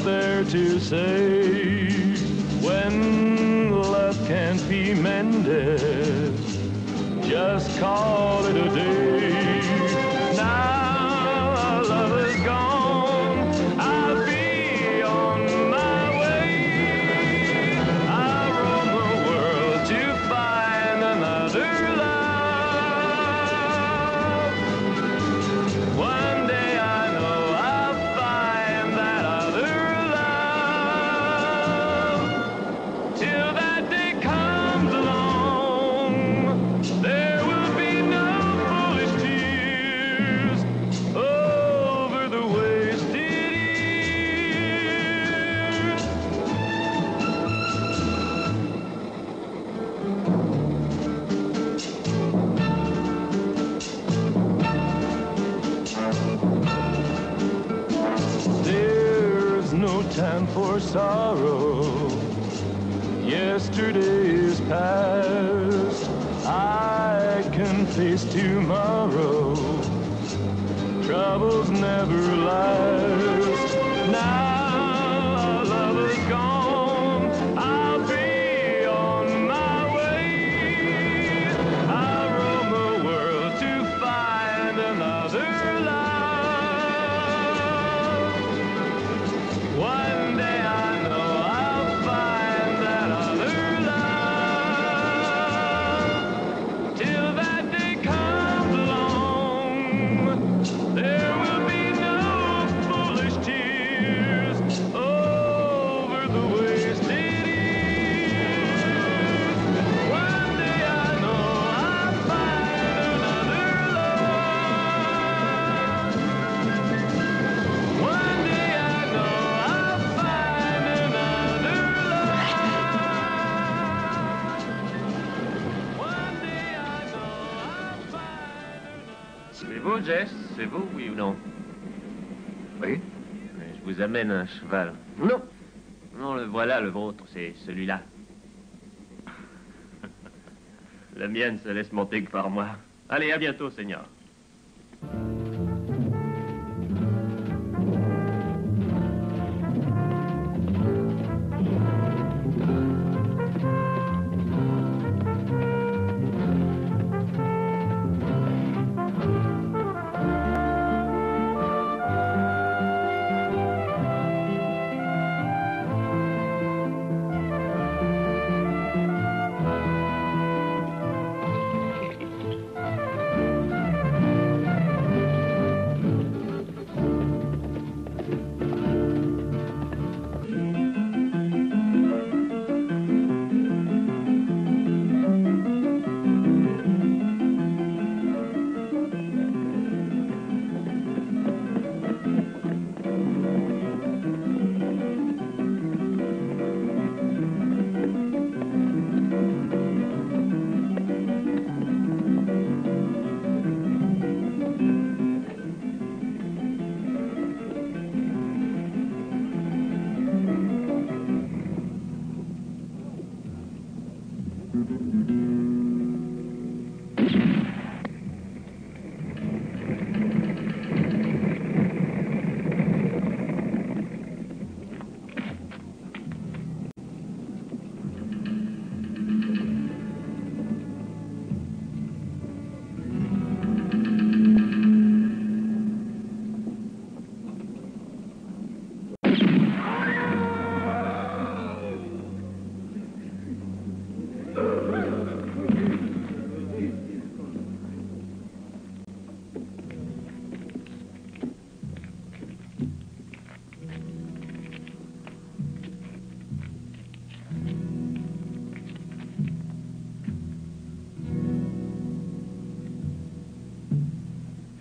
is there to say when love can't be mended? Just call it a day. Now our love is gone, I'll be on my way. I'll roam the world to find another love. One day I know I'll find that other love. Till that day comes along, there will be no foolish tears over the wasted years. There's no time for sorrow. Yesterday is past. I can face tomorrow. Troubles never last. Now our love is gone, I'll be on my way. I'll roam the world to find another love. One day I know I'll find that other love. Till that day comes along, there will be no foolish tears over the wasted years. One day I know I'll find another love. One day I know I'll find another love. One day I know I'll find another. C'est vous, Jess? C'est vous, oui ou non? Oui. Je vous amène un cheval. Non! Non, le voilà, le vôtre, c'est celui-là. La mienne se laisse monter que par moi. Allez, à bientôt, Seigneur.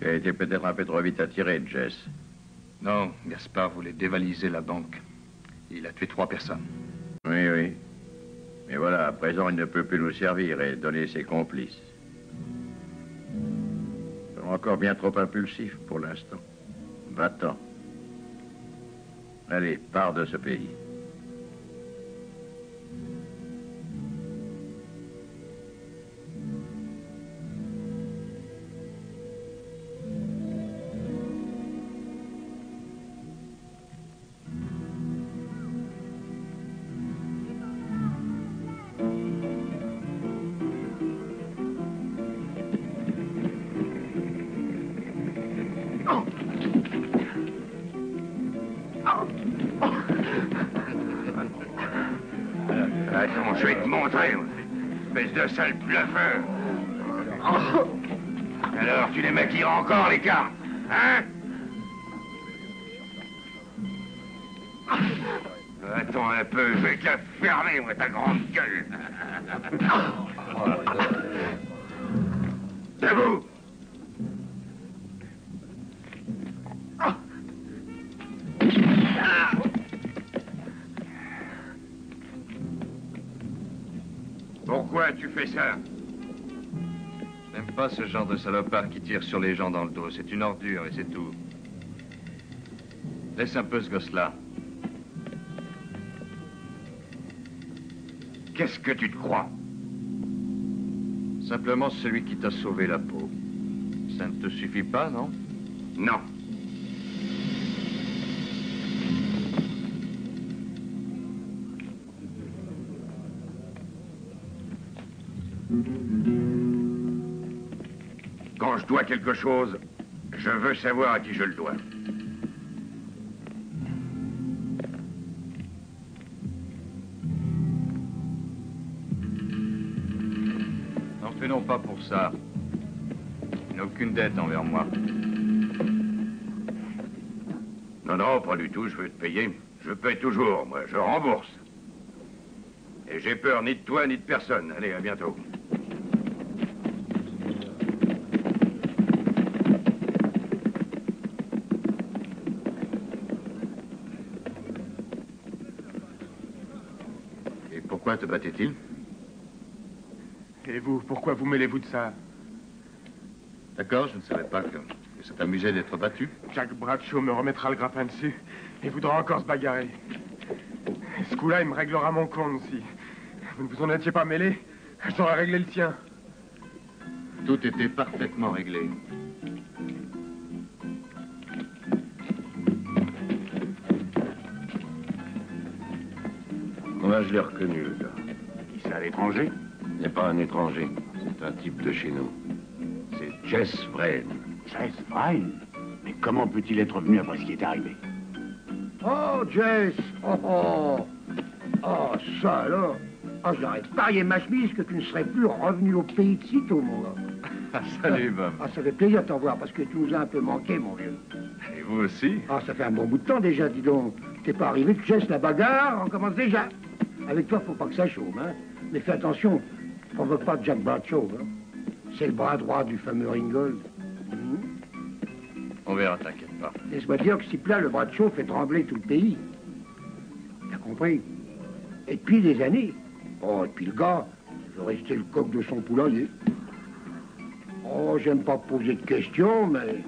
Tu as été peut-être un peu trop vite attiré, Jess. Non, Gaspard voulait dévaliser la banque. Il a tué 3 personnes. Oui, oui. Mais voilà, à présent, il ne peut plus nous servir et donner ses complices. Ils sont encore bien trop impulsifs pour l'instant. Va-t'en. Allez, pars de ce pays. Attends, je vais te montrer, espèce de sale bluffeur. Alors, tu les maquilleras encore, les cartes, hein? Attends un peu, je vais te la fermer, moi, ta grande gueule. Debout! Pourquoi tu fais ça? J'aime pas ce genre de salopard qui tire sur les gens dans le dos. C'est une ordure et c'est tout. Laisse un peu ce gosse-là. Qu'est-ce que tu te crois? Simplement celui qui t'a sauvé la peau. Ça ne te suffit pas, non? Non. Quand je dois quelque chose, je veux savoir à qui je le dois. N'en fais non pas pour ça. Tu n'as aucune dette envers moi. Non, non, pas du tout, je veux te payer. Je paye toujours, moi, je rembourse. Et j'ai peur ni de toi ni de personne. Allez, à bientôt. Et pourquoi te battait-il? Et vous, pourquoi vous mêlez-vous de ça? D'accord, je ne savais pas que ça t'amusait d'être battu. Jack Bradshaw me remettra le grappin dessus et voudra encore se bagarrer. Et ce coup-là, il me réglera mon compte si vous ne vous en étiez pas mêlé, j'aurais réglé le tien. Tout était parfaitement réglé. Moi, je l'ai reconnu, le gars. C'est à l'étranger? Il n'est pas un étranger. C'est un type de chez nous. C'est Jess Vrain. Jess Vrain? Mais comment peut-il être venu après ce qui est arrivé? Oh, Jess! Oh, oh! Oh, ça alors! Oh, j'aurais parié ma chemise que tu ne serais plus revenu au pays de sitôt, mon gars. Salut, Bob. Ah, ça fait plaisir de t'en voir parce que tu nous as un peu manqué, mon vieux. Et vous aussi? Ah, ça fait un bon bout de temps déjà, dis donc. T'es pas arrivé que Jess, la bagarre, on commence déjà. Avec toi, faut pas que ça chaume, hein. Mais fais attention, provoque pas Jack Bradshaw, hein. C'est le bras droit du fameux Ringgold. On verra, t'inquiète pas. Laisse-moi dire que si plat, le Bradshaw fait trembler tout le pays. T'as compris? Et depuis des années. Oh, et puis le gars, il veut rester le coq de son poulailler. Oh, j'aime pas poser de questions, mais...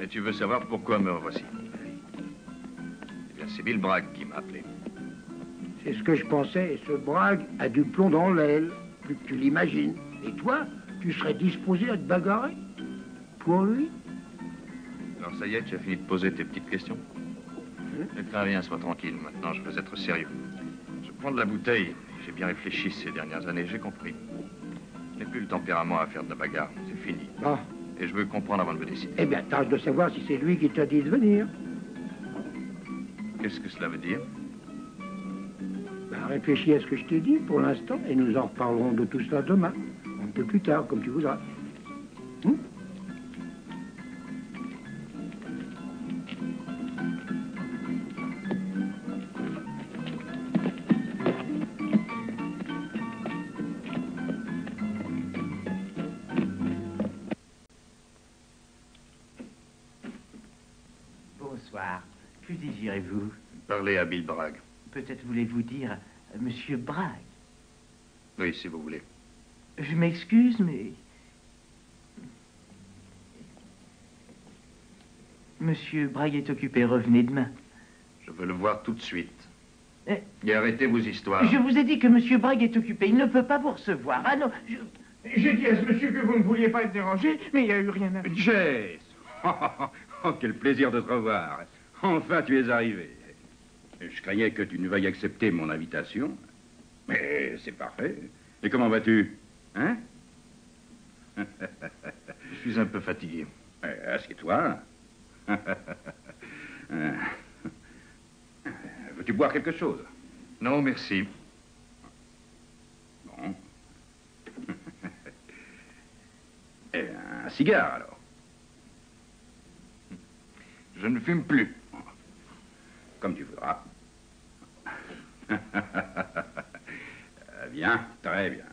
Et tu veux savoir pourquoi me revoici? Eh bien, c'est Bill Bragg qui m'a appelé. C'est ce que je pensais. Ce Bragg a du plomb dans l'aile, plus que tu l'imagines. Et toi, tu serais disposé à te bagarrer? Pour lui? Alors ça y est, tu as fini de poser tes petites questions? Très bien, sois tranquille. Maintenant, je veux être sérieux. Je prends de la bouteille. J'ai bien réfléchi ces dernières années, j'ai compris. Je n'ai plus le tempérament à faire de la bagarre. C'est fini. Ah. Et je veux comprendre avant de me décider. Eh bien, tâche de savoir si c'est lui qui t'a dit de venir. Qu'est-ce que cela veut dire? Ben, réfléchis à ce que je t'ai dit pour l'instant et nous en reparlerons de tout cela demain. Un peu plus tard, comme tu voudras. Bonsoir. Que désirez-vous? Parlez à Bill Bragg. Peut-être voulez-vous dire Monsieur Bragg. Oui, si vous voulez. Je m'excuse, mais... Monsieur Bragg est occupé, revenez demain. Je veux le voir tout de suite. Eh, Et arrêtez vos histoires. je vous ai dit que Monsieur Bragg est occupé, il ne peut pas vous recevoir. Ah non, J'ai dit à ce monsieur que vous ne vouliez pas être dérangé, mais il n'y a eu rien à... Jess! Oh, quel plaisir de te revoir. Enfin, tu es arrivé. Je craignais que tu ne veuilles accepter mon invitation. Mais c'est parfait. Et comment vas-tu? Hein? Je suis un peu fatigué. Assieds-toi. Veux-tu boire quelque chose? Non, merci. cigare, alors. Je ne fume plus. Comme tu voudras. Bien, très bien.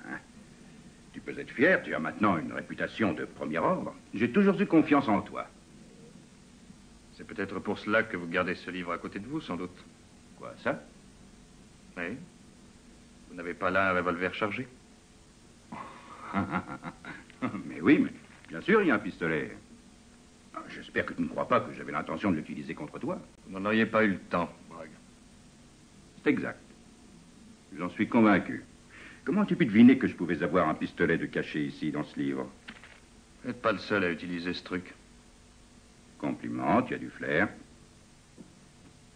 Tu peux être fier, tu as maintenant une réputation de premier ordre. J'ai toujours eu confiance en toi. C'est peut-être pour cela que vous gardez ce livre à côté de vous, sans doute. Quoi, ça? Oui. Vous n'avez pas là un revolver chargé? Mais oui, mais bien sûr, il y a un pistolet. J'espère que tu ne crois pas que j'avais l'intention de l'utiliser contre toi. Vous n'en auriez pas eu le temps, Bragg. C'est exact. J'en suis convaincu. Comment as-tu pu deviner que je pouvais avoir un pistolet de caché ici, dans ce livre? Vous n'êtes pas le seul à utiliser ce truc. Compliment, tu as du flair.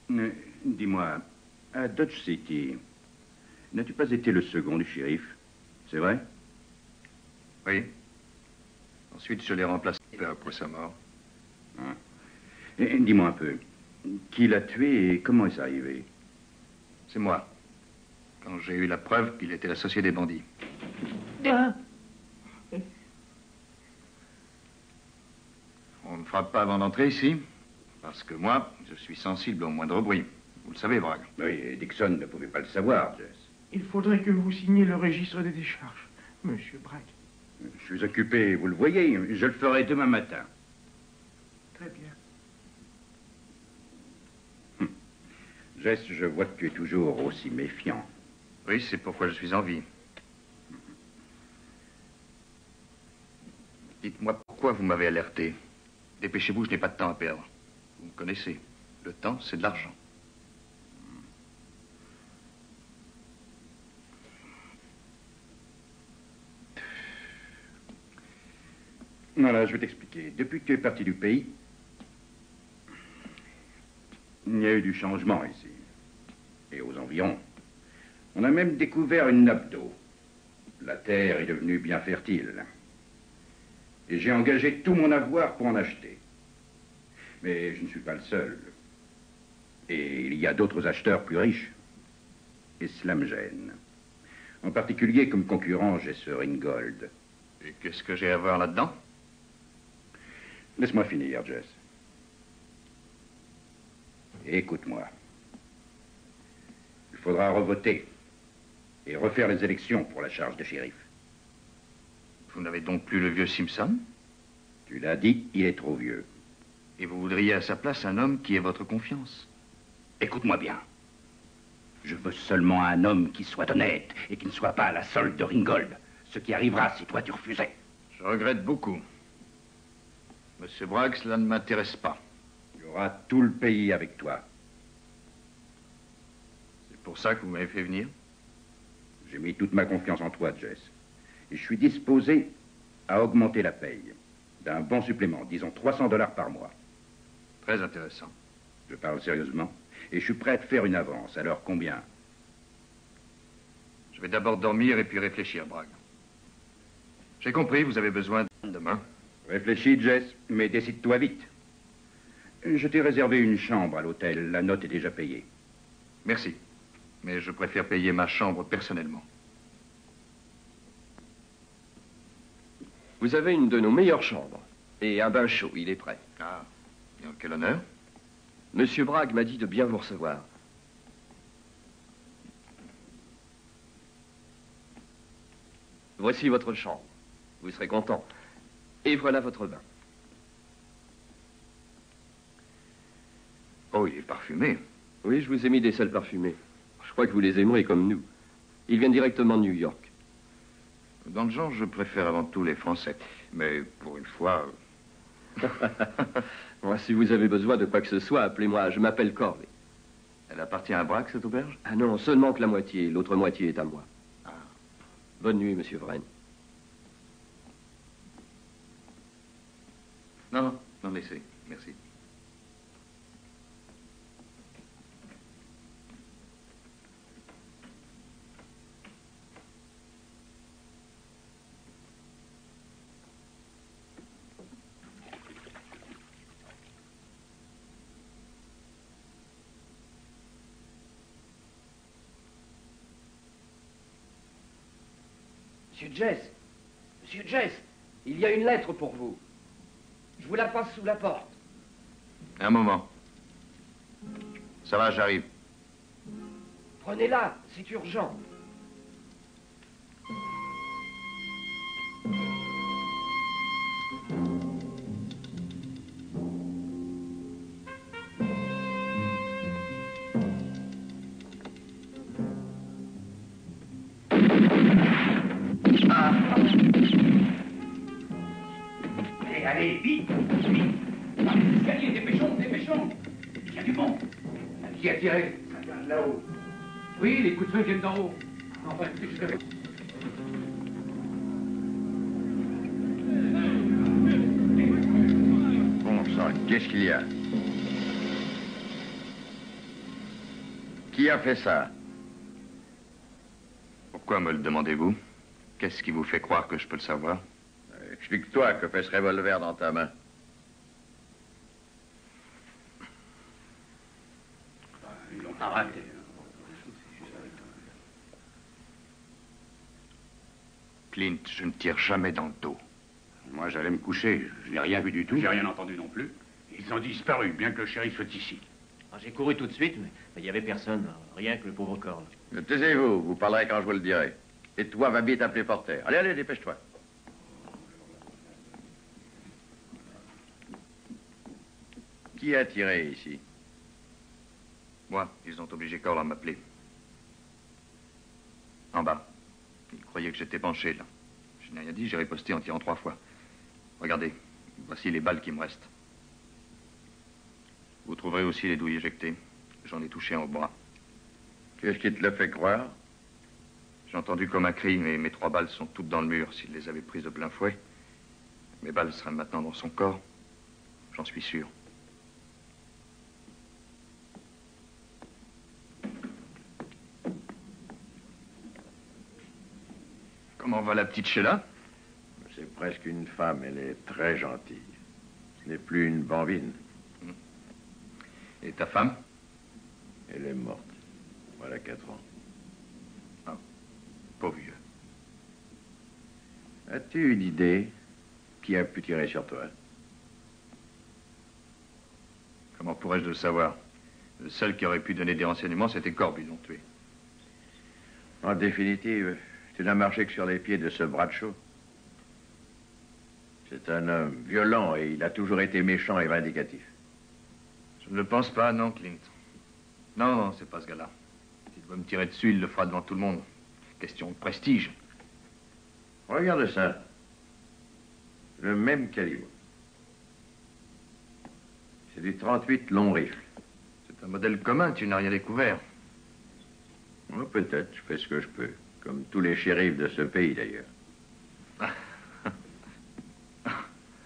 Dis-moi, à Dodge City, n'as-tu pas été le second du shérif? C'est vrai? Oui. Ensuite, je l'ai remplacé peu après sa mort. Hein. Et dis-moi un peu, qui l'a tué et comment est-ce arrivé? C'est moi. Quand j'ai eu la preuve qu'il était l'associé des bandits. On ne frappe pas avant d'entrer ici, parce que moi, je suis sensible au moindre bruit. Vous le savez, Bragg. Oui, et Dixon ne pouvait pas le savoir, Jess. Il faudrait que vous signiez le registre des décharges, Monsieur Bragg. Je suis occupé, vous le voyez, je le ferai demain matin. Très bien. Jess, je vois que tu es toujours aussi méfiant. Oui, c'est pourquoi je suis en vie. Dites-moi pourquoi vous m'avez alerté. Dépêchez-vous, je n'ai pas de temps à perdre. Vous me connaissez. Le temps, c'est de l'argent. Voilà, je vais t'expliquer. Depuis que tu es parti du pays, il y a eu du changement ici. Et aux environs. On a même découvert une nappe d'eau. La terre est devenue bien fertile. Et j'ai engagé tout mon avoir pour en acheter. Mais je ne suis pas le seul. Et il y a d'autres acheteurs plus riches. Et cela me gêne. En particulier, comme concurrent, j'ai ce Ringgold. Et qu'est-ce que j'ai à voir là-dedans? Laisse-moi finir, Jess. Écoute-moi. Il faudra revoter et refaire les élections pour la charge de shérif. Vous n'avez donc plus le vieux Simpson? Tu l'as dit, il est trop vieux. Et vous voudriez à sa place un homme qui ait votre confiance? Écoute-moi bien. Je veux seulement un homme qui soit honnête et qui ne soit pas à la solde de Ringgold. Ce qui arrivera si toi tu refusais. Je regrette beaucoup. Monsieur Bragg, cela ne m'intéresse pas. Il y aura tout le pays avec toi. C'est pour ça que vous m'avez fait venir? J'ai mis toute ma confiance en toi, Jess. Et je suis disposé à augmenter la paye d'un bon supplément, disons $300 par mois. Très intéressant. Je parle sérieusement. Et je suis prêt à te faire une avance. Alors combien? Je vais d'abord dormir et puis réfléchir, Bragg. J'ai compris, vous avez besoin de demain. Réfléchis, Jess, mais décide-toi vite. Je t'ai réservé une chambre à l'hôtel. La note est déjà payée. Merci. Mais je préfère payer ma chambre personnellement. Vous avez une de nos meilleures chambres. Et un bain chaud, il est prêt. Ah, et en quel honneur? Monsieur Bragg m'a dit de bien vous recevoir. Voici votre chambre. Vous serez content. Et voilà votre bain. Oh, il est parfumé. Oui, je vous ai mis des sels parfumés. Je crois que vous les aimerez comme nous. Ils viennent directement de New York. Dans le genre, je préfère avant tout les Français. Mais pour une fois... Moi, si vous avez besoin de quoi que ce soit, appelez-moi. Je m'appelle Corley. Elle appartient à Bragg, cette auberge? Ah non, seulement que la moitié. L'autre moitié est à moi. Ah. Bonne nuit, monsieur Vraine. Non, laissez. Merci. Monsieur Jess, il y a une lettre pour vous. Je vous la passe sous la porte. Un moment. Ça va, j'arrive. Prenez-la, c'est urgent. Allez, vite, vite. L'escalier, dépêchons, dépêchons. Il y a du monde. Qui a tiré? Ça vient de là-haut. Oui, les coups de feu viennent d'en haut. Enfin, écoutez, je vais... Bon sang, qu'est-ce qu'il y a? Qui a fait ça? Pourquoi me le demandez-vous? Qu'est-ce qui vous fait croire que je peux le savoir? Explique-toi, que fait ce revolver dans ta main? Ils l'ont pas raté. Clint, je ne tire jamais dans le dos. Moi, j'allais me coucher. Je n'ai rien vu du tout. J'ai rien entendu non plus. Ils ont disparu, bien que le shérif soit ici. J'ai couru tout de suite, mais il n'y avait personne. Rien que le pauvre corps. là. Taisez-vous, vous parlerez quand je vous le dirai. Et toi, va vite appeler Porter. Allez, allez, dépêche-toi. Qui a tiré ici? Moi, ils ont obligé Cole à m'appeler. En bas. Ils croyaient que j'étais penché, là. Je n'ai rien dit, j'ai riposté en tirant 3 fois. Regardez, voici les balles qui me restent. Vous trouverez aussi les douilles éjectées. J'en ai touché un au bras. Qu'est-ce qui te le fait croire? J'ai entendu comme un cri, mais mes 3 balles sont toutes dans le mur. S'il les avait prises de plein fouet, mes balles seraient maintenant dans son corps. J'en suis sûr. Comment va la petite Sheila? C'est presque une femme, elle est très gentille. Ce n'est plus une bambine. Et ta femme? Elle est morte. Voilà 4 ans. Ah, pauvre vieux. As-tu une idée qui a pu tirer sur toi? Comment pourrais-je le savoir? Le seul qui aurait pu donner des renseignements, c'était Corb, ils l'ont tué. En définitive, tu n'as marché que sur les pieds de ce Bradshaw. C'est un homme violent et il a toujours été méchant et vindicatif. Je ne le pense pas, non, Clint. Non, non, c'est pas ce gars-là. S'il doit me tirer dessus, il le fera devant tout le monde. Question de prestige. Regarde ça. Le même calibre. C'est du 38 long rifle. C'est un modèle commun, tu n'as rien découvert. Oh, peut-être, je fais ce que je peux. Comme tous les shérifs de ce pays, d'ailleurs.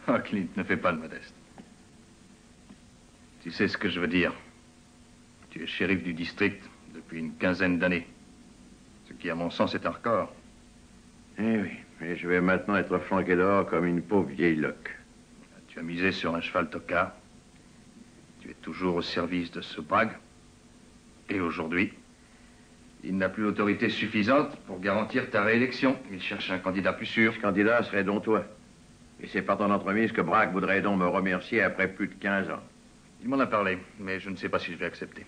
Oh, Clint, ne fais pas le modeste. Tu sais ce que je veux dire. Tu es shérif du district depuis une quinzaine d'années. Ce qui, à mon sens, est un record. Eh oui, et je vais maintenant être flanqué dehors comme une pauvre vieille loque. Tu as misé sur un cheval tocard. Tu es toujours au service de ce Bragg. Et aujourd'hui, il n'a plus l'autorité suffisante pour garantir ta réélection. Il cherche un candidat plus sûr. Ce candidat serait donc toi. Et c'est par ton entremise que Bragg voudrait donc me remercier après plus de 15 ans. Il m'en a parlé, mais je ne sais pas si je vais accepter.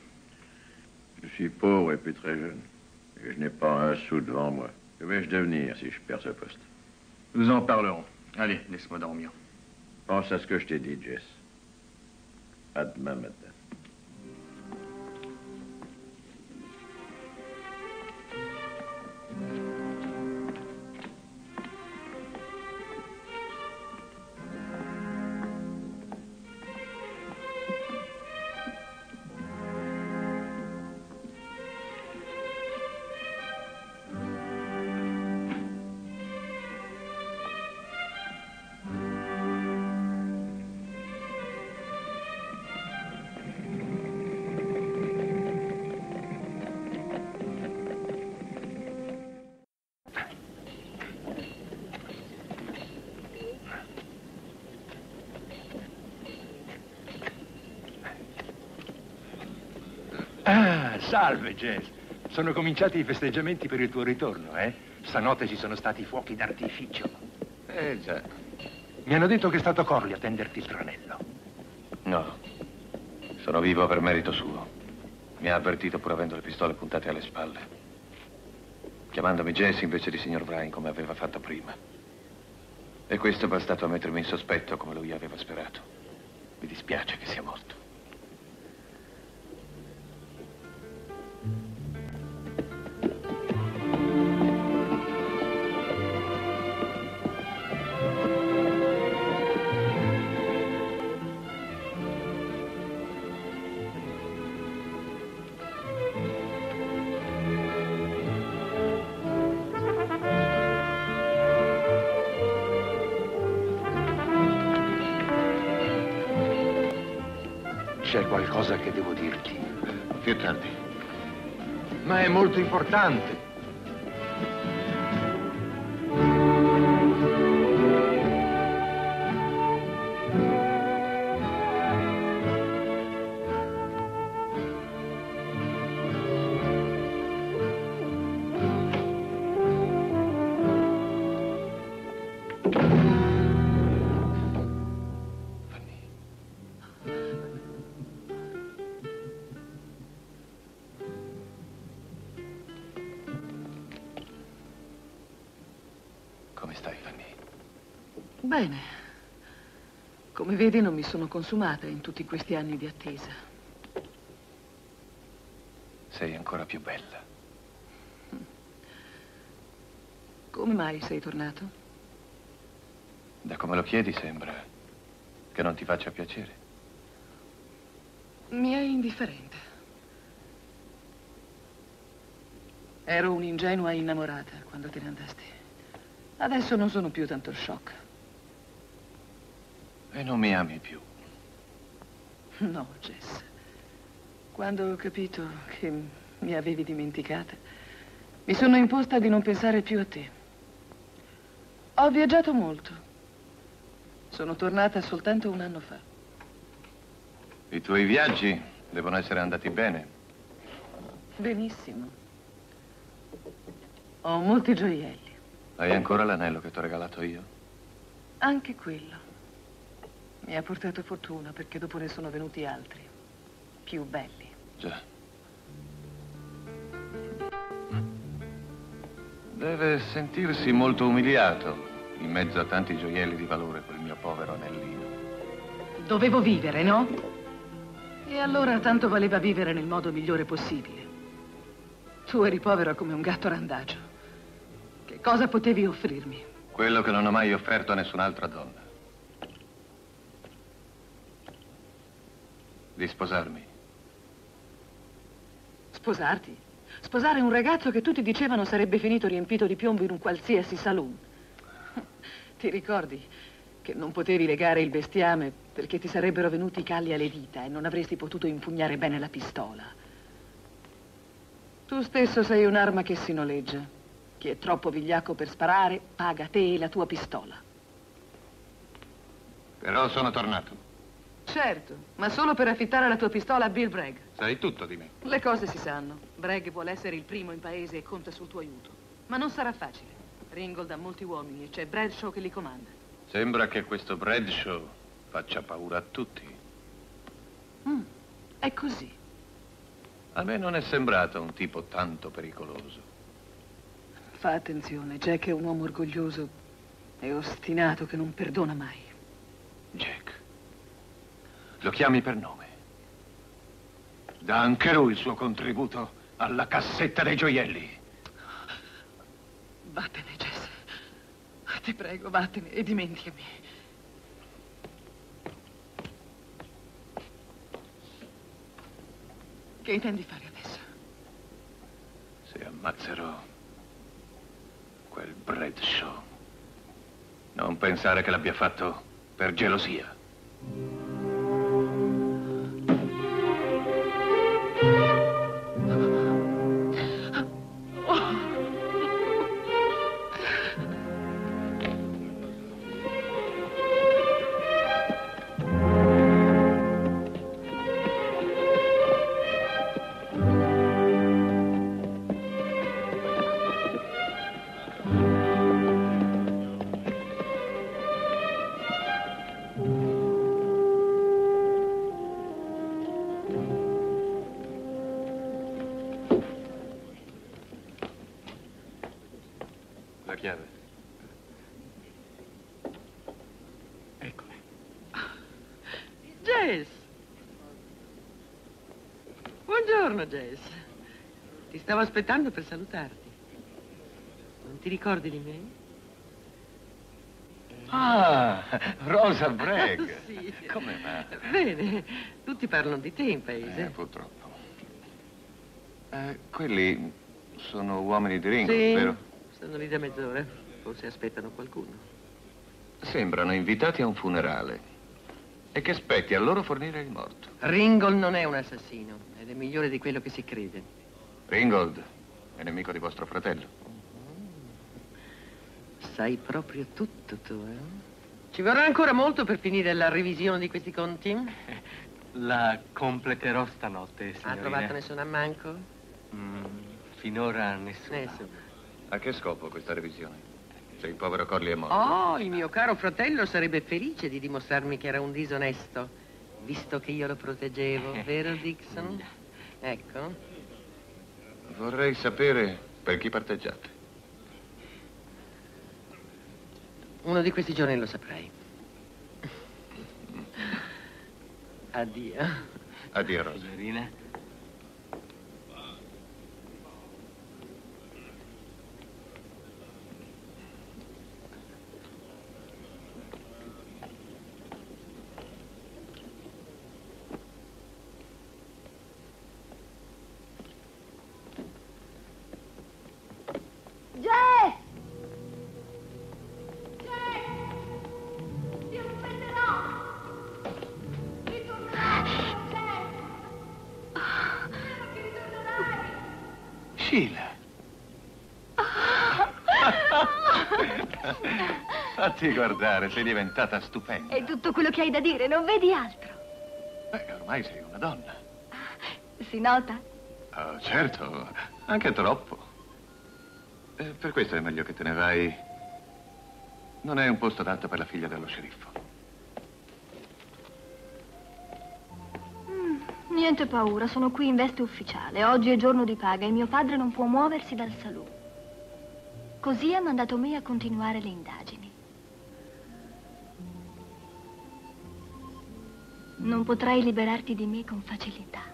Je suis pauvre et puis très jeune. Et je n'ai pas un sou devant moi. Que vais-je devenir si je perds ce poste? Nous en parlerons. Allez, laisse-moi dormir. Pense à ce que je t'ai dit, Jess. À demain matin. Ah, salve, Jess. Sono cominciati i festeggiamenti per il tuo ritorno, eh? Stanotte ci sono stati fuochi d'artificio. Già. Mi hanno detto che è stato Corley a tenderti il tranello. No. Sono vivo per merito suo. Mi ha avvertito pur avendo le pistole puntate alle spalle. Chiamandomi Jesse invece di signor Bryan come aveva fatto prima. E questo è bastato a mettermi in sospetto come lui aveva sperato. Mi dispiace che sia morto. C'è qualcosa che devo dirti. Più tardi. Ma è molto importante. Come stai, Fanny? Bene. Come vedi, non mi sono consumata in tutti questi anni di attesa. Sei ancora più bella. Come mai sei tornato? Da come lo chiedi sembra che non ti faccia piacere. Mi è indifferente. Ero un'ingenua innamorata quando te ne andasti. Adesso non sono più tanto shock. E non mi ami più. No, Jess. Quando ho capito che mi avevi dimenticata, mi sono imposta di non pensare più a te. Ho viaggiato molto. Sono tornata soltanto un anno fa. I tuoi viaggi devono essere andati bene. Benissimo. Ho molti gioielli. Hai ancora l'anello che ti ho regalato io? Anche quello. Mi ha portato fortuna perché dopo ne sono venuti altri, più belli. Già. Deve sentirsi molto umiliato in mezzo a tanti gioielli di valore quel mio povero anellino. Dovevo vivere, no? E allora tanto valeva vivere nel modo migliore possibile. Tu eri povero come un gatto randagio. Che cosa potevi offrirmi? Quello che non ho mai offerto a nessun'altra donna. Di sposarmi. Sposarti? Sposare un ragazzo che tutti dicevano sarebbe finito riempito di piombo in un qualsiasi saloon. Ti ricordi che non potevi legare il bestiame perché ti sarebbero venuti i calli alle dita e non avresti potuto impugnare bene la pistola? Tu stesso sei un'arma che si noleggia. Chi è troppo vigliacco per sparare, paga te e la tua pistola. Però sono tornato. Certo, ma solo per affittare la tua pistola a Bill Bragg. Sai tutto di me. Le cose si sanno. Bragg vuole essere il primo in paese e conta sul tuo aiuto. Ma non sarà facile. Ringgold ha molti uomini e c'è Bradshaw che li comanda. Sembra che questo Bradshaw faccia paura a tutti. È così. A me non è sembrato un tipo tanto pericoloso. Fa attenzione, Jack è un uomo orgoglioso e ostinato che non perdona mai. Jack. Lo chiami per nome. Dà anche lui il suo contributo alla cassetta dei gioielli. Vattene, Jess. Ti prego, vattene e dimenticami. Che intendi fare adesso? Se ammazzerò quel Bradshaw, non pensare che l'abbia fatto per gelosia. La chiave. Eccola. Jess! Buongiorno, Jess. Ti stavo aspettando per salutarti. Non ti ricordi di me? Ah, Rosa Bragg. Sì. Come va? Bene, tutti parlano di te in paese. Purtroppo. Quelli sono uomini di Ringo, Sì, vero? stanno lì da mezz'ora. Forse aspettano qualcuno. Sembrano invitati a un funerale. E che aspetti a loro fornire il morto. Ringold non è un assassino, ed è migliore di quello che si crede. Ringold è nemico di vostro fratello. Sai proprio tutto tu, eh? Ci vorrà ancora molto per finire la revisione di questi conti? La completerò stanotte, Ha signorina. trovato nessun ammanco? Finora nessuno. Nessuno. A che scopo questa revisione? Se il povero Corley è morto. Oh, il mio caro fratello sarebbe felice di dimostrarmi che era un disonesto, visto che io lo proteggevo, vero Dixon? Ecco. Vorrei sapere per chi parteggiate. Uno di questi giorni lo saprai. Addio. Addio, Rosa. Signorina. Jess! Jess! Ti aspetterò! Ritornerai, Jess! Spero che ritornerai! Sheila. Fatti guardare, sei diventata stupenda. È tutto quello che hai da dire, non vedi altro? Beh, ormai sei una donna. Si nota? Oh, certo, anche troppo. Per questo è meglio che te ne vai. Non è un posto adatto per la figlia dello sceriffo. Niente paura, sono qui in veste ufficiale. Oggi è giorno di paga e mio padre non può muoversi dal saloon. Così ha mandato me a continuare le indagini. Non potrai liberarti di me con facilità.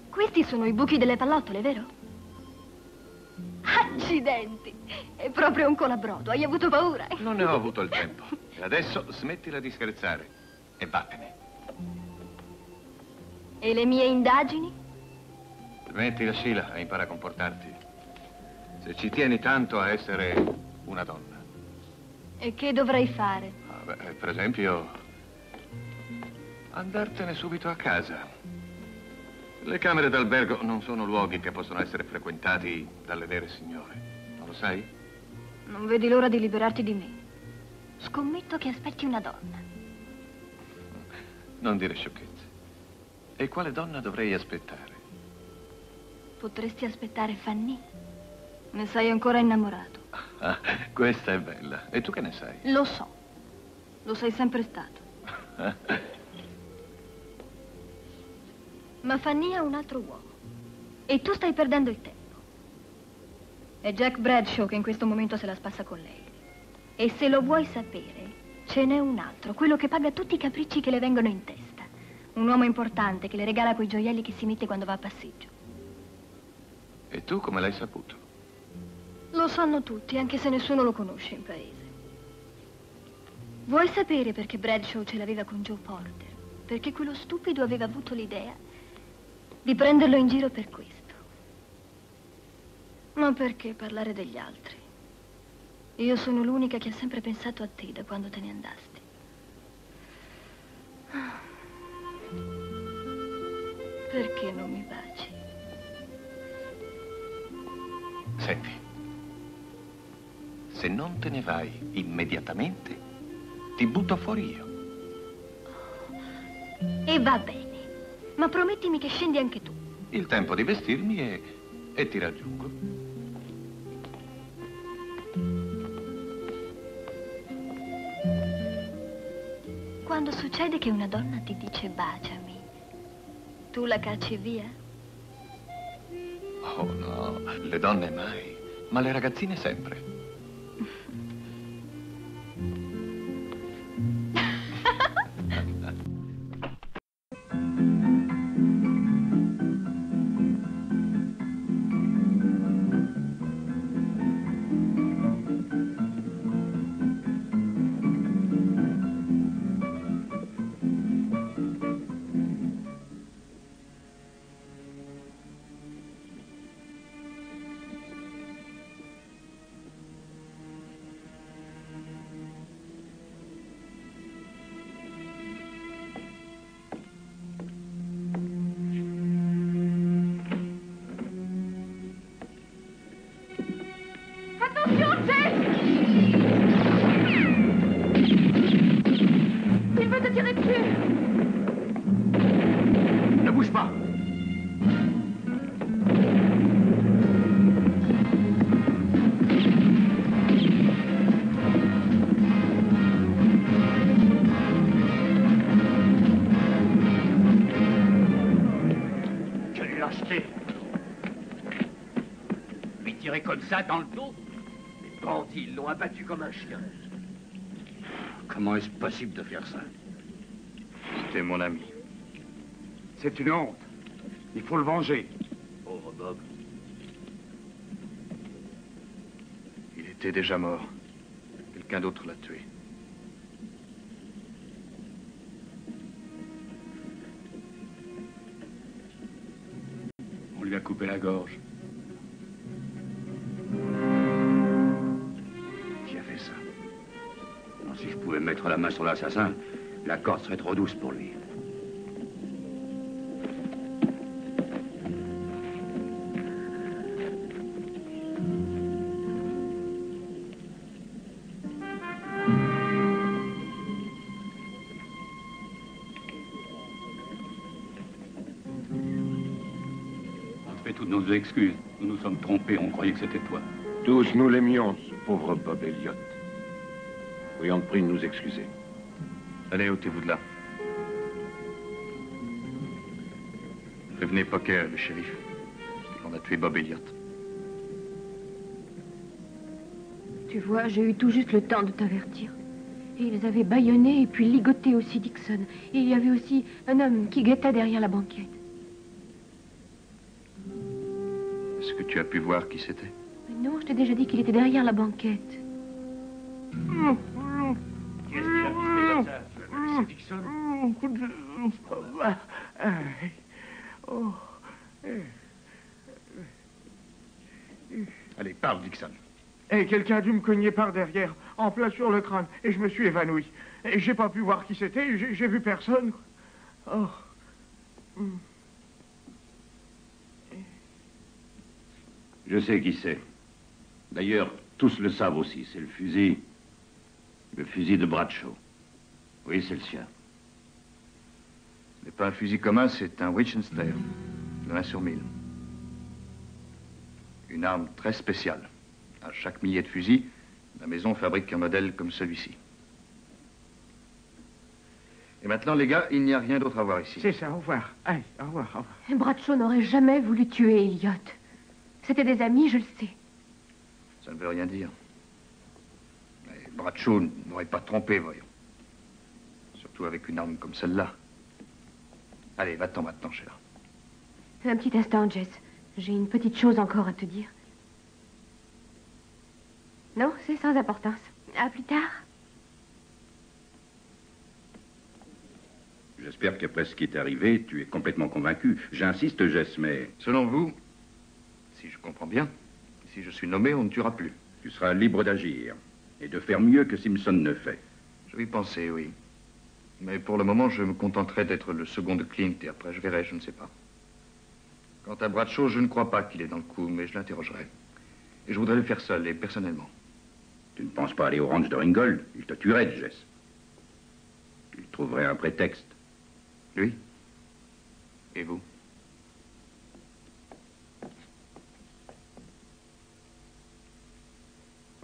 Questi sono i buchi delle pallottole, vero? Accidenti! È proprio un colabrodo. Hai avuto paura? Non ne ho avuto il tempo. E adesso smettila di scherzare e vattene. E le mie indagini? Smettila, Sheila, e impara a comportarti. Se ci tieni tanto a essere una donna. E che dovrei fare? Per esempio, andartene subito a casa. Le camere d'albergo non sono luoghi che possono essere frequentati dalle vere signore. Non lo sai? Non vedi l'ora di liberarti di me. Scommetto che aspetti una donna. Non dire sciocchezze. E quale donna dovrei aspettare? Potresti aspettare Fanny. Ne sei ancora innamorato. Ah, questa è bella. E tu che ne sai? Lo so. Lo sei sempre stato. Ma Fanny ha un altro uomo. E tu stai perdendo il tempo. È Jack Bradshaw che in questo momento se la spassa con lei. E se lo vuoi sapere, ce n'è un altro, quello che paga tutti i capricci che le vengono in testa. Un uomo importante che le regala quei gioielli che si mette quando va a passeggio. E tu come l'hai saputo? Lo sanno tutti, anche se nessuno lo conosce in paese. Vuoi sapere perché Bradshaw ce l'aveva con Joe Porter? Perché quello stupido aveva avuto l'idea di prenderlo in giro per questo. Ma perché parlare degli altri? Io sono l'unica che ha sempre pensato a te da quando te ne andasti. Perché non mi baci? Senti, se non te ne vai immediatamente, ti butto fuori io. E va bene. Ma promettimi che scendi anche tu. Il tempo di vestirmi e ti raggiungo. Quando succede che una donna ti dice baciami, tu la cacci via? Oh no, le donne mai, ma le ragazzine sempre. Comme ça dans le dos. Les bandits l'ont abattu comme un chien. Comment est-ce possible de faire ça? C'était mon ami. C'est une honte. Il faut le venger. Pauvre Bob. Il était déjà mort. Quelqu'un d'autre l'a tué. On lui a coupé la gorge. Qui a fait ça? Non, si je pouvais mettre la main sur l'assassin, la corde serait trop douce pour lui. Toutes nos excuses. Nous nous sommes trompés, on croyait que c'était toi. Tous nous l'aimions, ce pauvre Bob Elliott. Soyons pris de nous excuser. Allez, ôtez-vous de là. Prévenez Poker, le shérif. On a tué Bob Elliott. Tu vois, j'ai eu tout juste le temps de t'avertir. Et ils avaient bâillonné et puis ligoté aussi Dixon. Et il y avait aussi un homme qui guettait derrière la banquette. Est-ce que tu as pu voir qui c'était? Non, je t'ai déjà dit qu'il était derrière la banquette. Qu'est-ce qu'il a fait comme ça? C'est Dixon? Allez, parle, Dixon. Et quelqu'un a dû me cogner par derrière, en plein sur le crâne, et je me suis évanoui. Et j'ai pas pu voir qui c'était, j'ai vu personne. Oh. Je sais qui c'est. D'ailleurs, tous le savent aussi. C'est le fusil de Bradshaw. Oui, c'est le sien. Ce n'est pas un fusil commun, c'est un Winchester, de 1 sur 1000. Une arme très spéciale. À chaque millier de fusils, la maison fabrique un modèle comme celui-ci. Et maintenant, les gars, il n'y a rien d'autre à voir ici. C'est ça, au revoir. Allez, au revoir, au revoir. Bradshaw n'aurait jamais voulu tuer Elliott. C'était des amis, je le sais. Ça ne veut rien dire. Mais Bradshaw n'aurait pas trompé, voyons. Surtout avec une arme comme celle-là. Allez, va-t'en maintenant, Sheila. Un petit instant, Jess. J'ai une petite chose encore à te dire. Non, c'est sans importance. À plus tard. J'espère qu'après ce qui est arrivé, tu es complètement convaincu. J'insiste, Jess, mais... Selon vous, si je comprends bien, si je suis nommé, on ne tuera plus. Tu seras libre d'agir et de faire mieux que Simpson ne fait. Je vais y penser, oui. Mais pour le moment, je me contenterai d'être le second de Clint et après je verrai, je ne sais pas. Quant à Bradshaw, je ne crois pas qu'il est dans le coup, mais je l'interrogerai. Et je voudrais le faire seul et personnellement. Tu ne penses pas aller au ranch de Ringgold? Il te tuerait, Jess. Il trouverait un prétexte. Lui? Et vous?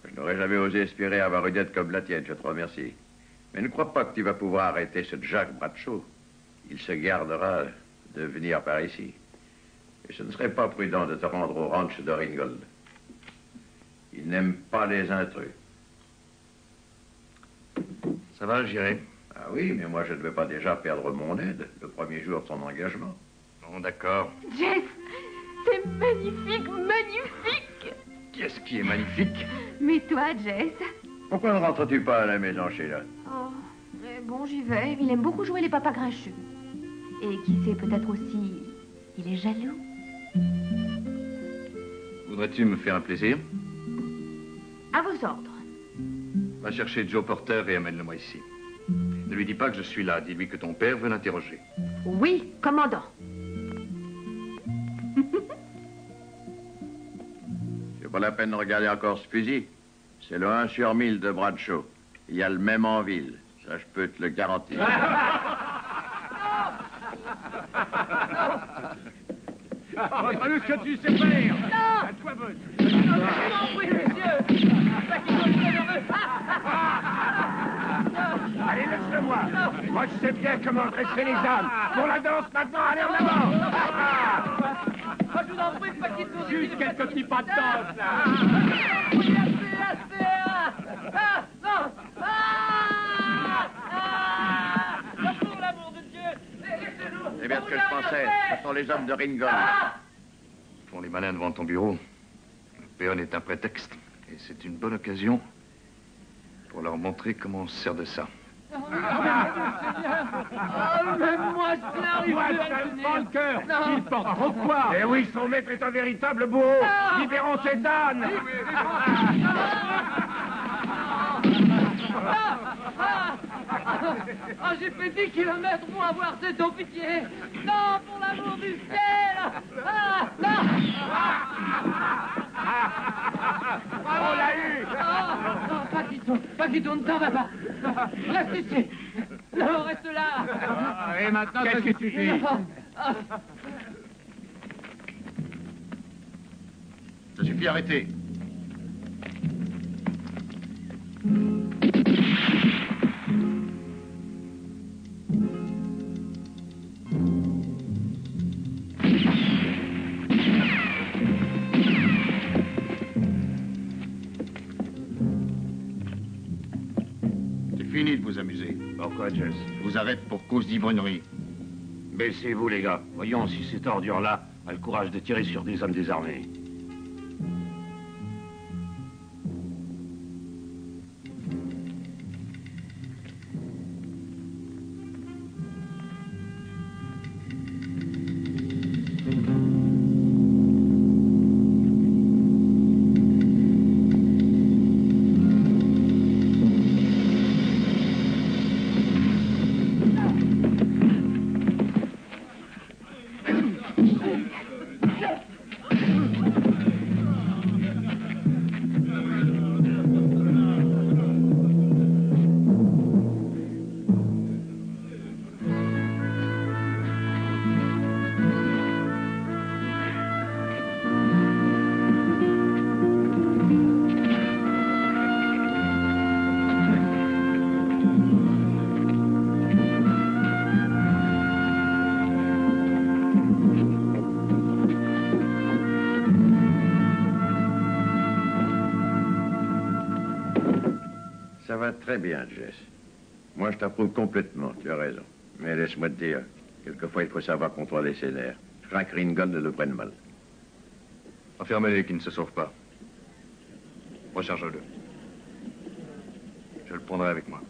Je n'aurais jamais osé espérer avoir une aide comme la tienne, je te remercie. Mais ne crois pas que tu vas pouvoir arrêter ce Jack Bradshaw. Il se gardera de venir par ici. Et ce ne serait pas prudent de te rendre au ranch de Ringgold. Il n'aime pas les intrus. Ça va, j'irai. Ah oui, mais moi je ne veux pas déjà perdre mon aide le premier jour de ton engagement. Bon, d'accord. Jess, c'est magnifique, magnifique. Qu'est-ce qui est magnifique? Mais toi, Jess? Pourquoi ne rentres-tu pas à la maison, Sheila? Oh, bon, j'y vais. Il aime beaucoup jouer les papas grincheux. Et qui sait, peut-être aussi, il est jaloux. Voudrais-tu me faire un plaisir? À vos ordres. Va chercher Joe Porter et amène-le-moi ici. Ne lui dis pas que je suis là. Dis-lui que ton père veut l'interroger. Oui, commandant. C'est pas la peine de regarder encore ce fusil. C'est le 1 sur 1000 de Bradshaw. Il y a le même en ville. Ça, je peux te le garantir. Montre-nous ce que tu sais faire. Non. À toi, Bud. Non, oui, monsieur. Allez, laisse-le-moi. Moi, je sais bien comment dresser les âmes. Pour la danse, maintenant, allez en avant. Moi, je vous en prie, Paquito. Juste quelques petits pas de danse, là. Oui, assez. Ah, non. Pour l'amour de Dieu. Laissez-nous. C'est bien ce que je pensais. Ce sont les hommes de Ringgold. Ils font les malins devant ton bureau. Le péon est un prétexte. Et c'est une bonne occasion pour leur montrer comment on se sert de ça. Oh, même moi, je n'arrive Moi, plus ça à me tenir. prend le cœur. Non. Il porte trop de poids. Eh oui, son maître est un véritable bourreau. Non. Libérons cet âne. Ah, j'ai fait 10 kilomètres pour avoir cet officier. Non, pour l'amour du ciel. Ah, non. On l'a eu. Paquito, ne t'en va pas. Reste ici. Non, reste là. Et maintenant, qu'est-ce que tu dis? Ça suffit, arrêtez. Fini de vous amuser. Pourquoi, Jess? Je vous arrête pour cause d'ivrognerie. Baissez-vous, les gars. Voyons si cette ordure-là a le courage de tirer sur des hommes désarmés. Ça va très bien, Jess. Moi, je t'approuve complètement, tu as raison. Mais laisse-moi te dire, quelquefois, il faut savoir contrôler ses nerfs. Je crains que Ringgold ne le prenne mal. Enfermez-les qui ne se sauvent pas. Recharge-le. Je le prendrai avec moi.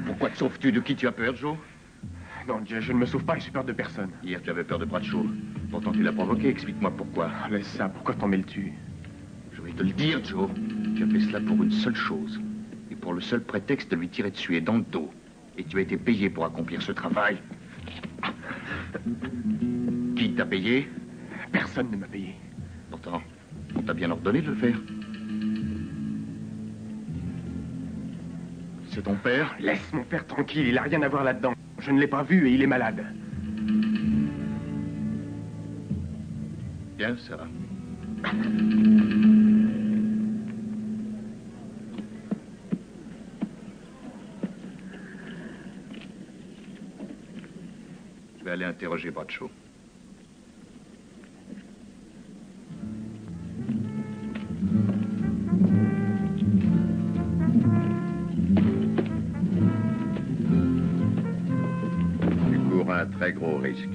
Pourquoi te sauves-tu? De qui tu as peur, Joe? Non, je ne me sauve pas, j'ai peur de personne. Hier, tu avais peur de Bradshaw. Pourtant, tu l'as provoqué. Explique-moi pourquoi. Laisse ça, pourquoi t'en mêles-tu? Je vais te le dire, Joe. Tu as fait cela pour une seule chose. Et pour le seul prétexte de lui tirer dessus et dans le dos. Et tu as été payé pour accomplir ce travail. Qui t'a payé? Personne ne m'a payé. Pourtant, on t'a bien ordonné de le faire. C'est ton père? Laisse mon père tranquille, il a rien à voir là-dedans. Je ne l'ai pas vu et il est malade. Bien, Sarah. Je vais aller interroger Bradshaw. Tu cours un très gros risque.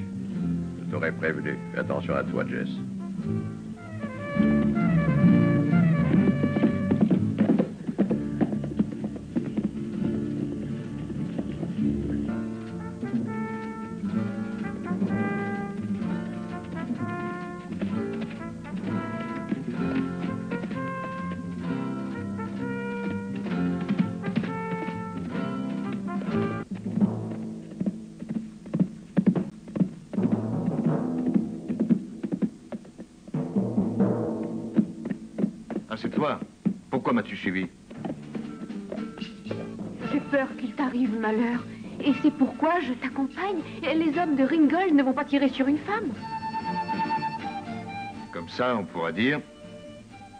Je t'aurais prévenu. Fais attention à toi, Jess. Ah, c'est toi? Pourquoi m'as-tu suivi? J'ai peur qu'il t'arrive malheur. Et c'est pourquoi je t'accompagne. Et les hommes de Ringgold ne vont pas tirer sur une femme. Comme ça, on pourra dire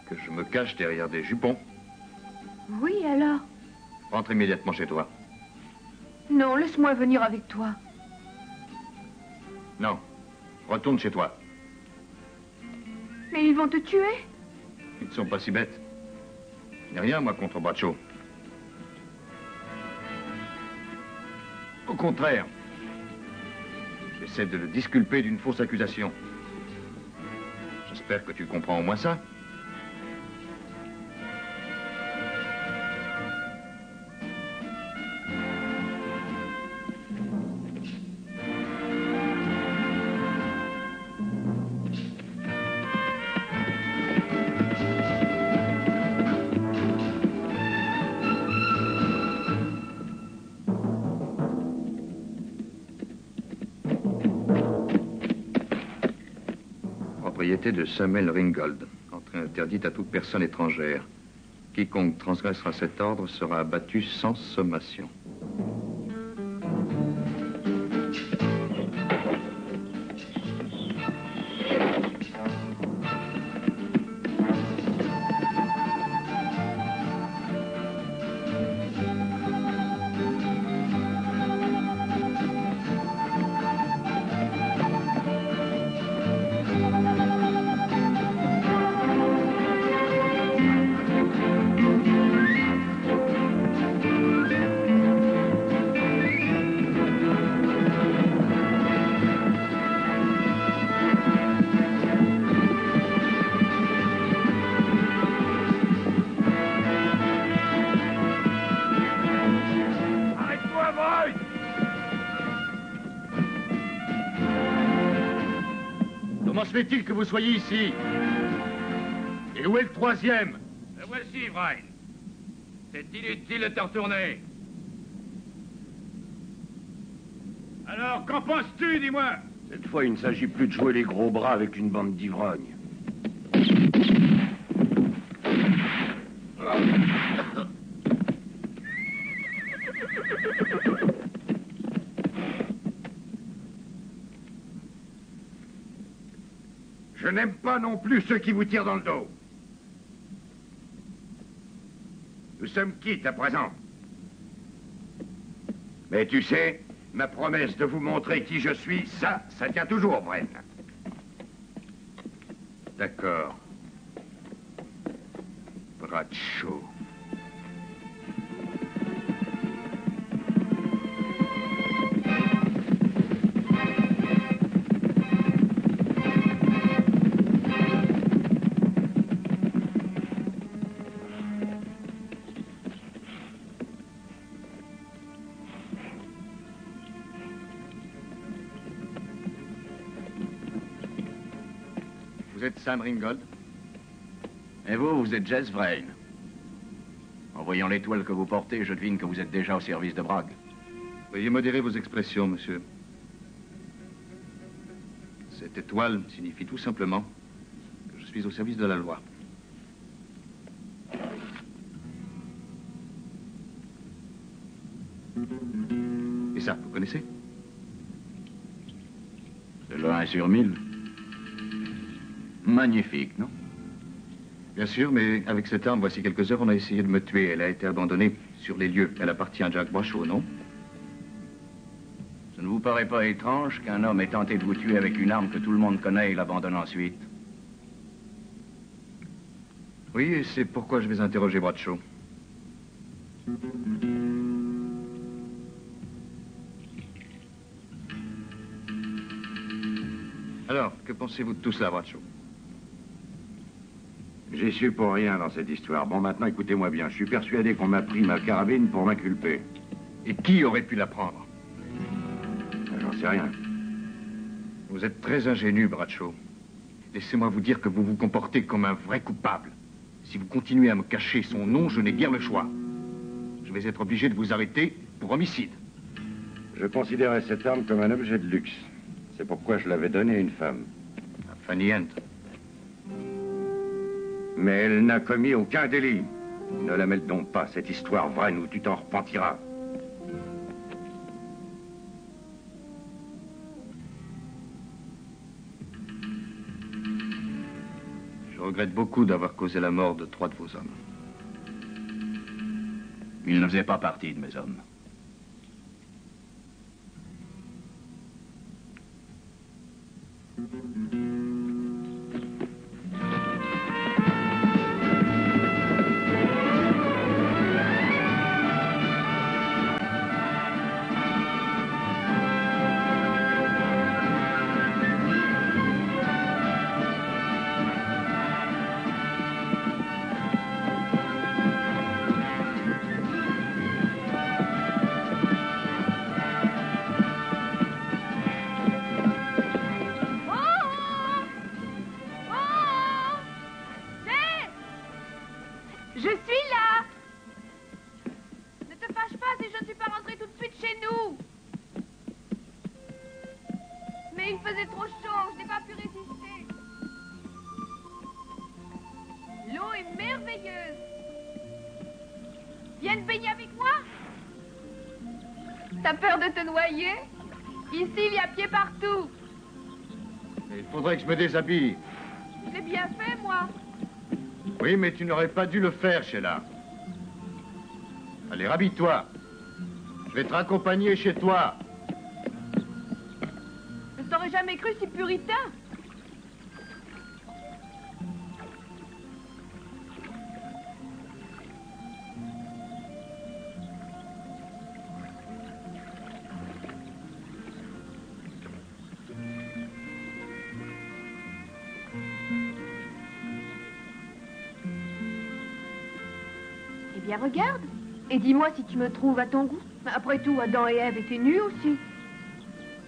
que je me cache derrière des jupons. Oui, alors? Rentre immédiatement chez toi. Non, laisse-moi venir avec toi. Non, retourne chez toi. Mais ils vont te tuer. Ils ne sont pas si bêtes. Il n'y a rien, moi, contre Bradshaw. Au contraire, j'essaie de le disculper d'une fausse accusation. J'espère que tu comprends au moins ça. Propriété de Samuel Ringgold, entrée interdite à toute personne étrangère. Quiconque transgressera cet ordre sera abattu sans sommation. Comment se fait-il que vous soyez ici? Et où est le troisième? Le voici, Vrine. C'est inutile de te retourner. Alors, qu'en penses-tu, dis-moi? Cette fois, il ne s'agit plus de jouer les gros bras avec une bande d'ivrognes. Je n'aime pas non plus ceux qui vous tirent dans le dos. Nous sommes quittes à présent. Mais tu sais, ma promesse de vous montrer qui je suis, ça tient toujours, Bren. D'accord. Bradshaw. Vous êtes Sam Ringgold? Et vous, vous êtes Jess Vrine. En voyant l'étoile que vous portez, je devine que vous êtes déjà au service de Bragg. Veuillez modérer vos expressions, monsieur. Cette étoile signifie tout simplement que je suis au service de la loi. Et ça, vous connaissez? C'est le 1 sur 1000. Magnifique, non? Bien sûr, mais avec cette arme, voici quelques heures, on a essayé de me tuer. Elle a été abandonnée sur les lieux. Elle appartient à Jack Bradshaw, non? Ça ne vous paraît pas étrange qu'un homme ait tenté de vous tuer avec une arme que tout le monde connaît et l'abandonne ensuite? Oui, et c'est pourquoi je vais interroger Bradshaw. Alors, que pensez-vous de tout cela, Bradshaw? J'y suis pour rien dans cette histoire. Bon, maintenant, écoutez-moi bien. Je suis persuadé qu'on m'a pris ma carabine pour m'inculper. Et qui aurait pu la prendre? J'en sais rien. Vous êtes très ingénu, Bradshaw. Laissez-moi vous dire que vous vous comportez comme un vrai coupable. Si vous continuez à me cacher son nom, je n'ai guère le choix. Je vais être obligé de vous arrêter pour homicide. Je considérais cette arme comme un objet de luxe. C'est pourquoi je l'avais donnée à une femme. À Fanny Hunt. Mais elle n'a commis aucun délit. Ne la mêle donc pas, cette histoire vraie, ou tu t'en repentiras. Je regrette beaucoup d'avoir causé la mort de 3 de vos hommes. Il ne faisait pas partie de mes hommes. T'as peur de te noyer? Ici, il y a pied partout. Il faudrait que je me déshabille. J'ai bien fait, moi. Oui, mais tu n'aurais pas dû le faire, Sheila. Allez, rhabille-toi. Je vais te raccompagner chez toi. Je t'aurais jamais cru si puritain. Eh bien, regarde. Et dis-moi si tu me trouves à ton goût. Après tout, Adam et Ève étaient nus aussi.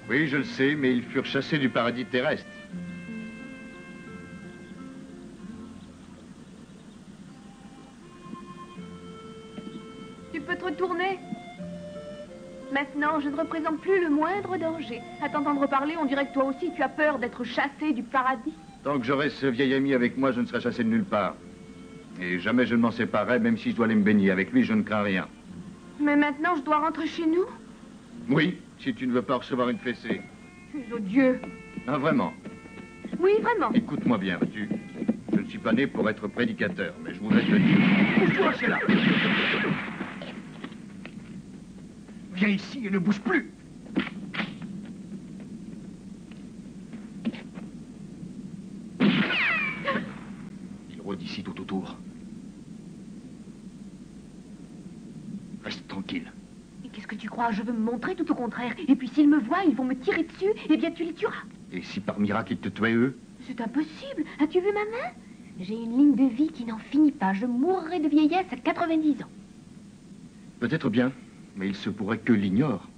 Oui, je le sais, mais ils furent chassés du paradis terrestre. Tu peux te retourner. Maintenant, je ne représente plus le moindre danger. À t'entendre parler, on dirait que toi aussi, tu as peur d'être chassé du paradis. Tant que j'aurai ce vieil ami avec moi, je ne serai chassé de nulle part. Et jamais je ne m'en séparerai, même si je dois aller me baigner. Avec lui, je ne crains rien. Mais maintenant, je dois rentrer chez nous? Oui, si tu ne veux pas recevoir une fessée. Tu es odieux. Ah, vraiment? Oui, vraiment. Écoute-moi bien, vois-tu. Je ne suis pas né pour être prédicateur, mais je voudrais te le dire. Bouge-toi, Sheila. Viens ici et ne bouge plus. Il rôde ici tout autour. Reste tranquille. Et qu'est-ce que tu crois? Je veux me montrer tout au contraire. Et puis s'ils me voient, ils vont me tirer dessus. Eh bien, tu les tueras. Et si par miracle ils te tuaient eux? C'est impossible. As-tu vu ma main? J'ai une ligne de vie qui n'en finit pas. Je mourrai de vieillesse à 90 ans. Peut-être bien, mais il se pourrait que l'ignore.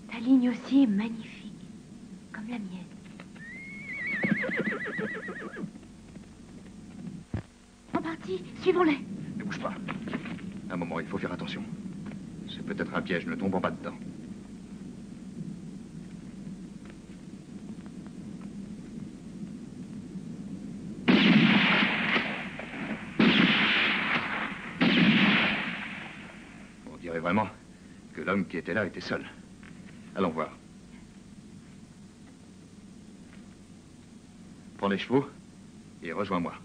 Ta ligne aussi est magnifique, comme la mienne. En partie, suivons-les. Ne bouge pas. Un moment, il faut faire attention. C'est peut-être un piège, ne tombons pas dedans. On dirait vraiment que l'homme qui était là était seul. Allons voir. Prends les chevaux et rejoins-moi.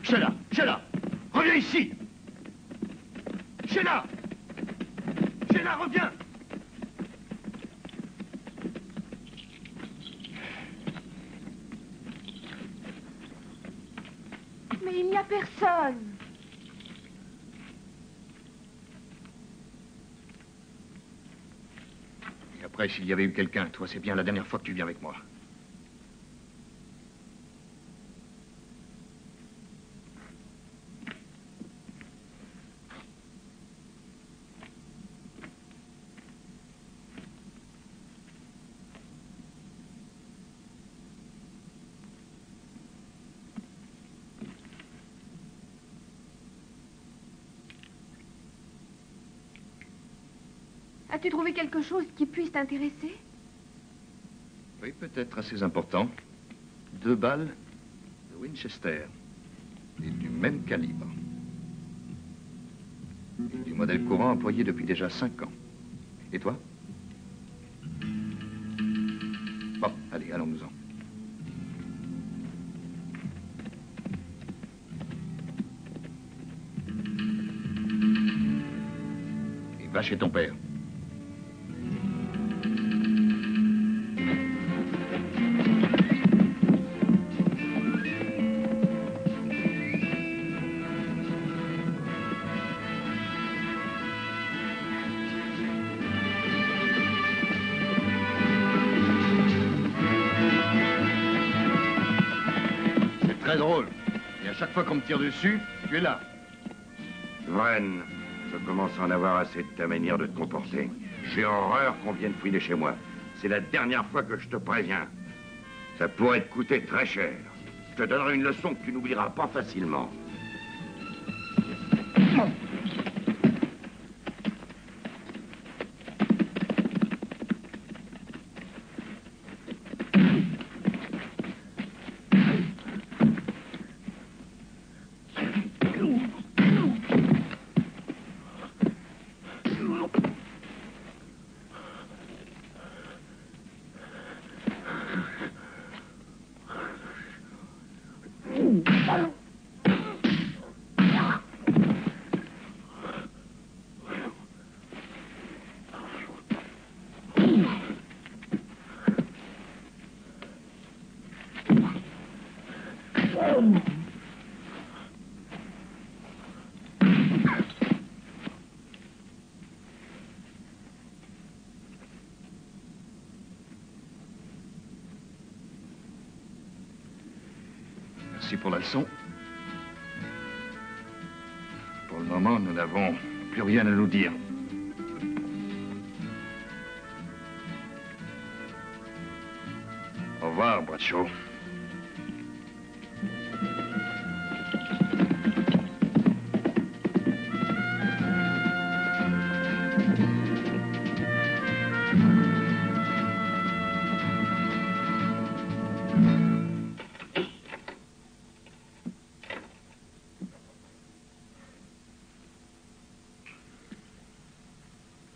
Sheila, Sheila, reviens ici. Sheila, Sheila, reviens. Mais il n'y a personne. Et après, s'il y avait eu quelqu'un, toi, c'est bien la dernière fois que tu viens avec moi. As-tu trouvé quelque chose qui puisse t'intéresser? Oui, peut-être assez important. 2 balles de Winchester. Et du même calibre. Et du modèle courant employé depuis déjà 5 ans. Et toi? Bon, allez, allons-nous-en. Et va chez ton père. Très drôle. Et à chaque fois qu'on me tire dessus, tu es là. Vren, je commence à en avoir assez de ta manière de te comporter. J'ai horreur qu'on vienne fouiner chez moi. C'est la dernière fois que je te préviens. Ça pourrait te coûter très cher. Je te donnerai une leçon que tu n'oublieras pas facilement. Merci pour la leçon. Pour le moment, nous n'avons plus rien à nous dire. Au revoir, Bradshaw.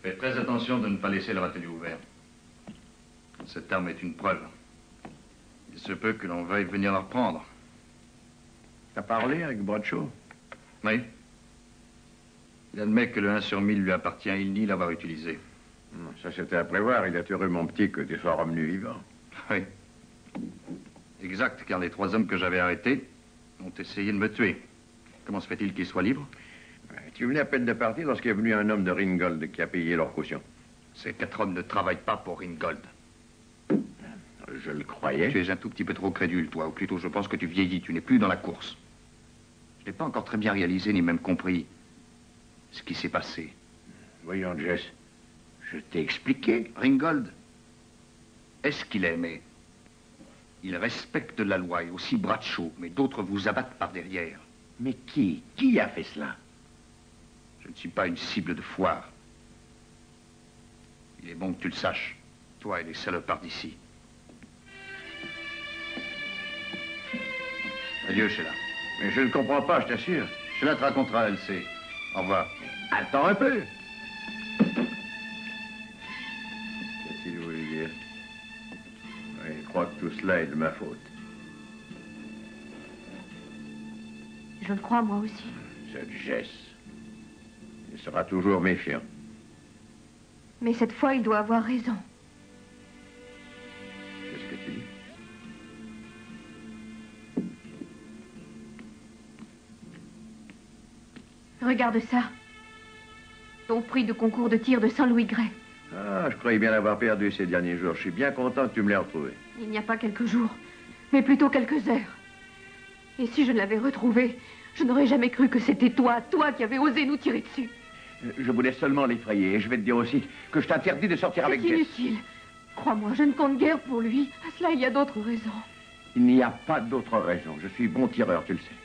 Faites très attention de ne pas laisser leur atelier ouvert. Cette arme est une preuve. Il se peut que l'on veuille venir la reprendre. T'as parlé avec Bradshaw? Oui. Il admet que le 1 sur 1000 lui appartient. Il nie l'avoir utilisé. Ça, c'était à prévoir. Il est heureux, mon petit, que tu sois revenu vivant. Oui. Exact, car les 3 hommes que j'avais arrêtés ont essayé de me tuer. Comment se fait-il qu'ils soient libres? Tu venais à peine de partir lorsqu'il est venu un homme de Ringgold qui a payé leur caution. Ces 4 hommes ne travaillent pas pour Ringgold. Je le croyais. Tu es un tout petit peu trop crédule, toi. Ou plutôt, je pense que tu vieillis. Tu n'es plus dans la course. Je n'ai pas encore très bien réalisé, ni même compris ce qui s'est passé. Voyons, Jess, je t'ai expliqué. Ringgold, est-ce qu'il aimait? Il respecte la loi et aussi Bradshaw, mais d'autres vous abattent par derrière. Mais qui? Qui a fait cela? Je ne suis pas une cible de foire. Il est bon que tu le saches, toi et les salopards d'ici. Adieu, Sheila. Mais je ne comprends pas, je t'assure. Sheila te racontera, elle sait. Au revoir. Attends un peu. Qu'est-ce qu'il voulait dire? Oui, je crois que tout cela est de ma faute. Je le crois, moi aussi. Cette Jess. Il sera toujours méfiant. Mais cette fois, il doit avoir raison. Qu'est-ce que tu dis? Regarde ça. Ton prix de concours de tir de Saint-Louis Gray. Ah, je croyais bien l'avoir perdu ces derniers jours. Je suis bien content que tu me l'aies retrouvé. Il n'y a pas quelques jours, mais plutôt quelques heures. Et si je l'avais retrouvé, je n'aurais jamais cru que c'était toi qui avais osé nous tirer dessus. Je voulais seulement l'effrayer. Et je vais te dire aussi que je t'interdis de sortir avec C'est Jess. inutile. Crois-moi, je ne compte guère pour lui. À cela, il y a d'autres raisons. Il n'y a pas d'autre raison. Je suis bon tireur, tu le sais.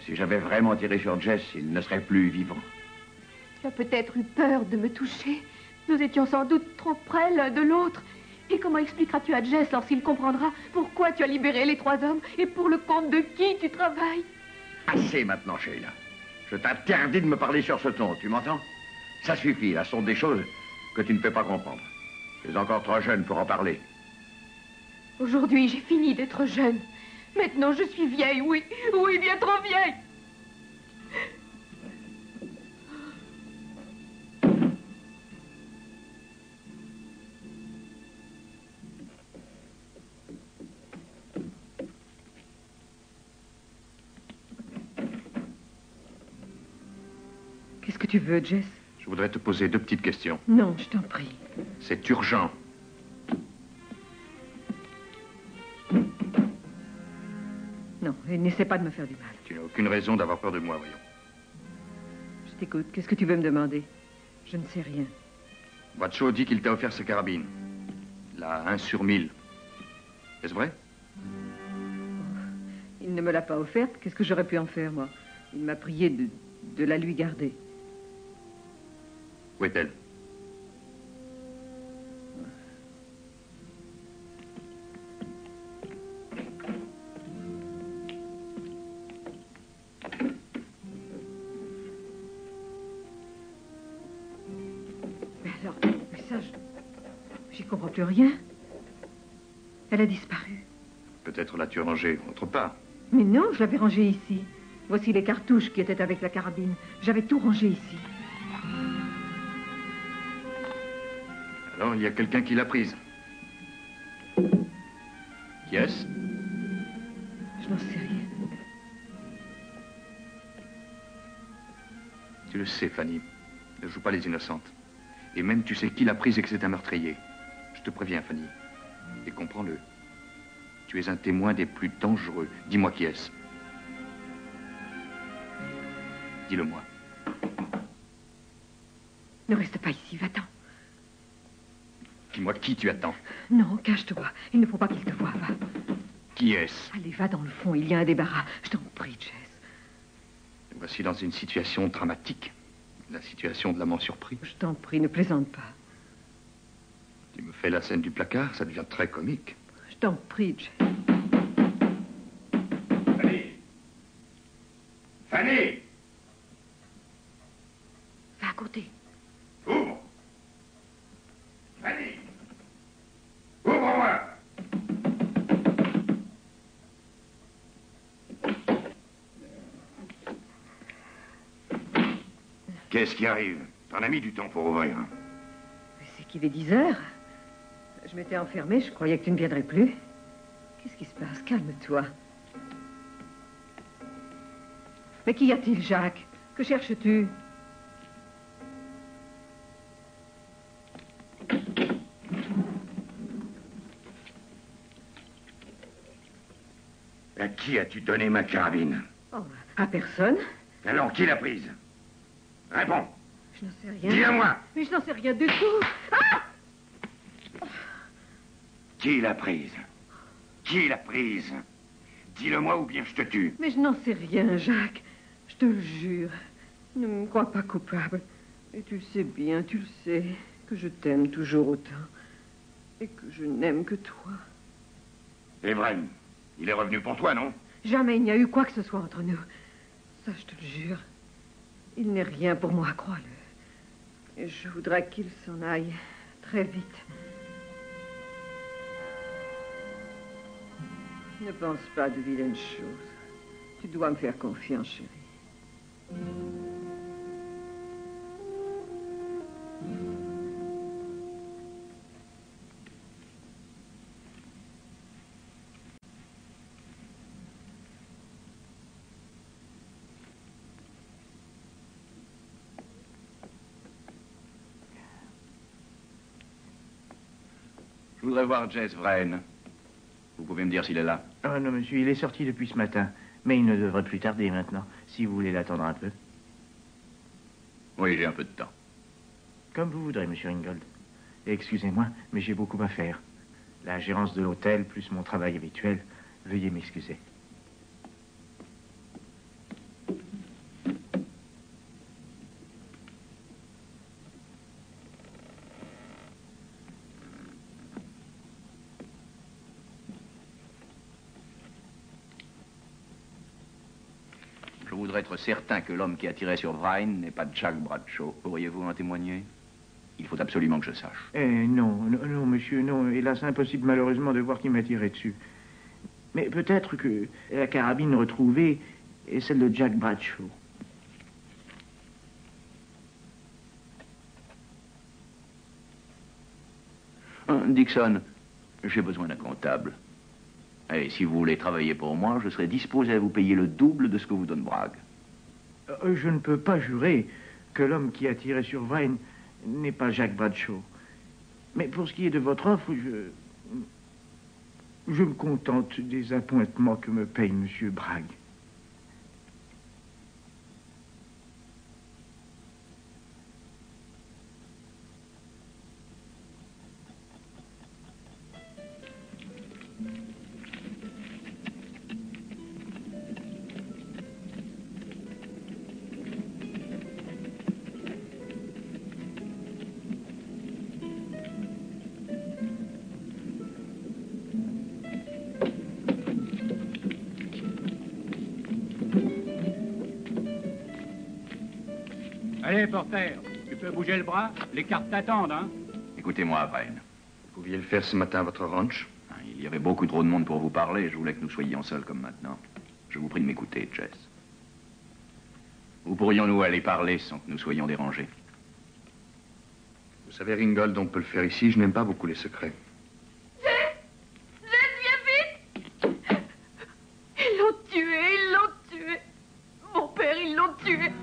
Si j'avais vraiment tiré sur Jess, il ne serait plus vivant. Tu as peut-être eu peur de me toucher. Nous étions sans doute trop près l'un de l'autre. Et comment expliqueras-tu à Jess lorsqu'il comprendra pourquoi tu as libéré les 3 hommes et pour le compte de qui tu travailles? Assez maintenant, Sheila. Je t'interdis de me parler sur ce ton, tu m'entends? Ça suffit, là, ce sont des choses que tu ne peux pas comprendre. Tu es encore trop jeune pour en parler. Aujourd'hui, j'ai fini d'être jeune. Maintenant, je suis vieille, oui, bien trop vieille. Qu'est-ce que tu veux, Jess? Je voudrais te poser 2 petites questions. Non, je t'en prie. C'est urgent. Non, et n'essaie pas de me faire du mal. Tu n'as aucune raison d'avoir peur de moi, voyons. Je t'écoute. Qu'est-ce que tu veux me demander? Je ne sais rien. Bradshaw dit qu'il t'a offert sa carabine. La 1 sur 1000. Est-ce vrai? Il ne me l'a pas offerte. Qu'est-ce que j'aurais pu en faire, moi? Il m'a prié de la lui garder. Où est-elle? Mais alors, mais ça, j'y comprends plus rien. Elle a disparu. Peut-être l'as-tu rangée autre part. Mais non, je l'avais rangée ici. Voici les cartouches qui étaient avec la carabine. J'avais tout rangé ici. Alors, il y a quelqu'un qui l'a prise. Qui est-ce? Je n'en sais rien. Tu le sais, Fanny. Ne joue pas les innocentes. Et même tu sais qui l'a prise et que c'est un meurtrier. Je te préviens, Fanny. Et comprends-le. Tu es un témoin des plus dangereux. Dis-moi qui est-ce. Dis-le-moi. Ne reste pas ici, va-t'en. Dis-moi qui tu attends. Non, cache-toi. Il ne faut pas qu'il te voie, va. Qui est-ce? Allez, va dans le fond, il y a un débarras. Je t'en prie, Jess. Nous voici dans une situation dramatique. La situation de l'amant surpris. Je t'en prie, ne plaisante pas. Tu me fais la scène du placard, ça devient très comique. Je t'en prie, Jess. Fanny! Fanny! Va à côté. Ouvre! Fanny! Ouvre-moi! Qu'est-ce qui arrive? T'en as mis du temps pour ouvrir. C'est qu'il est 10 heures. Je m'étais enfermée, je croyais que tu ne viendrais plus. Qu'est-ce qui se passe? Calme-toi. Mais qu'y a-t-il, Jacques? Que cherches-tu? À qui as-tu donné ma carabine? Oh, à personne. Alors, qui l'a prise? Réponds. Je n'en sais rien. Dis-le-moi. Mais je n'en sais rien du tout. Ah! Qui l'a prise? Qui l'a prise? Dis-le-moi ou bien je te tue. Mais je n'en sais rien, Jacques. Je te le jure. Ne me crois pas coupable. Et tu le sais bien, tu le sais, que je t'aime toujours autant. Et que je n'aime que toi. Evren, il est revenu pour toi, non? Jamais il n'y a eu quoi que ce soit entre nous. Ça, je te le jure. Il n'est rien pour moi, crois-le. Et je voudrais qu'il s'en aille très vite. Ne pense pas de vilaines choses. Tu dois me faire confiance, chérie. Je voudrais voir Jess Vrain. Vous pouvez me dire s'il est là? Oh non, monsieur, il est sorti depuis ce matin. Mais il ne devrait plus tarder maintenant, si vous voulez l'attendre un peu. Oui, j'ai un peu de temps. Comme vous voudrez, monsieur Ringgold. Et excusez-moi, mais j'ai beaucoup à faire. La gérance de l'hôtel, plus mon travail habituel. Veuillez m'excuser. Je voudrais être certain que l'homme qui a tiré sur Vrain n'est pas Jack Bradshaw. Pourriez-vous en témoigner? Il faut absolument que je sache. Non, monsieur, non. Hélas, impossible malheureusement de voir qui m'a tiré dessus. Mais peut-être que la carabine retrouvée est celle de Jack Bradshaw. Dixon, j'ai besoin d'un comptable. Et si vous voulez travailler pour moi, je serai disposé à vous payer le double de ce que vous donne Bragg. Je ne peux pas jurer que l'homme qui a tiré sur Vrain n'est pas Jack Bradshaw. Mais pour ce qui est de votre offre, je me contente des appointements que me paye monsieur Bragg. Allez, porteur, tu peux bouger le bras? Les cartes t'attendent, hein? Écoutez-moi, Vrain. Vous pouviez le faire ce matin à votre ranch? Il y avait beaucoup trop de monde pour vous parler et je voulais que nous soyons seuls comme maintenant. Je vous prie de m'écouter, Jess. Où pourrions-nous aller parler sans que nous soyons dérangés? Vous savez, Ringgold, on peut le faire ici. Je n'aime pas beaucoup les secrets. Jess, viens vite! Ils l'ont tué! Mon père, ils l'ont tué!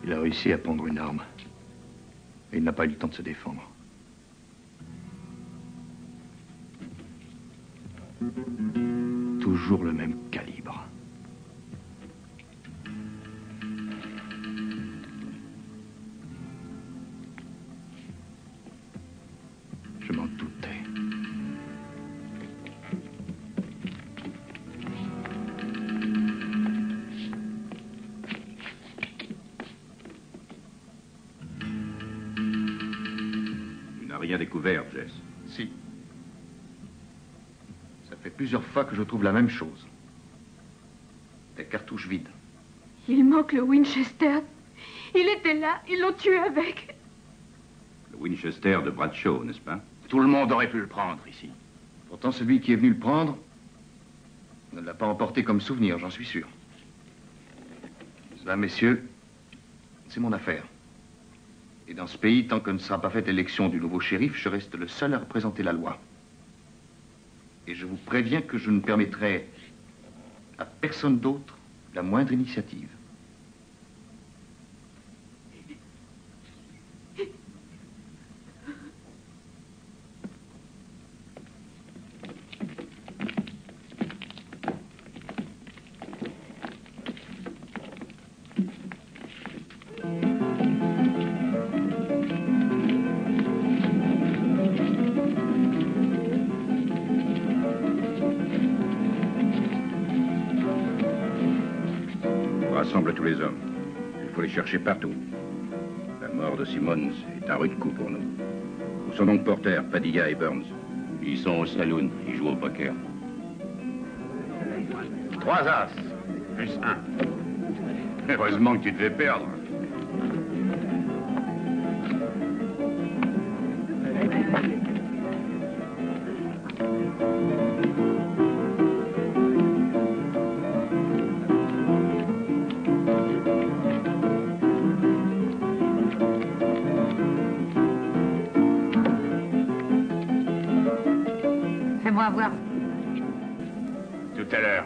Il a réussi à prendre une arme. Et il n'a pas eu le temps de se défendre. Toujours le même calibre. Je m'en doutais. Rien découvert, Jess. Si. Ça fait plusieurs fois que je trouve la même chose. Des cartouches vides. Il manque le Winchester. Il était là, ils l'ont tué avec. Le Winchester de Bradshaw, n'est-ce pas? Tout le monde aurait pu le prendre ici. Pourtant, celui qui est venu le prendre ne l'a pas emporté comme souvenir, j'en suis sûr. Cela, messieurs, c'est mon affaire. Et dans ce pays, tant que ne sera pas faite l'élection du nouveau shérif, je reste le seul à représenter la loi. Et je vous préviens que je ne permettrai à personne d'autre la moindre initiative. Rassemble tous les hommes. Il faut les chercher partout. La mort de Simmons est un rude coup pour nous. Où sont donc Porter, Padilla et Burns? Ils sont au saloon, ils jouent au poker. 3 as, plus 1. Heureusement que tu devais perdre. Fais-moi voir. Tout à l'heure.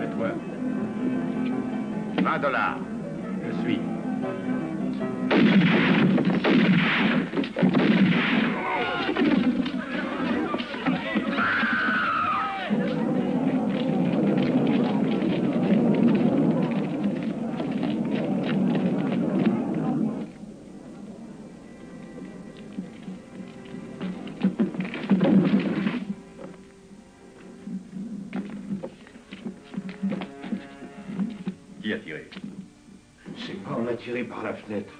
Et toi? $20. Je suis. Qui a tiré? Je sais pas, on a tiré par la fenêtre.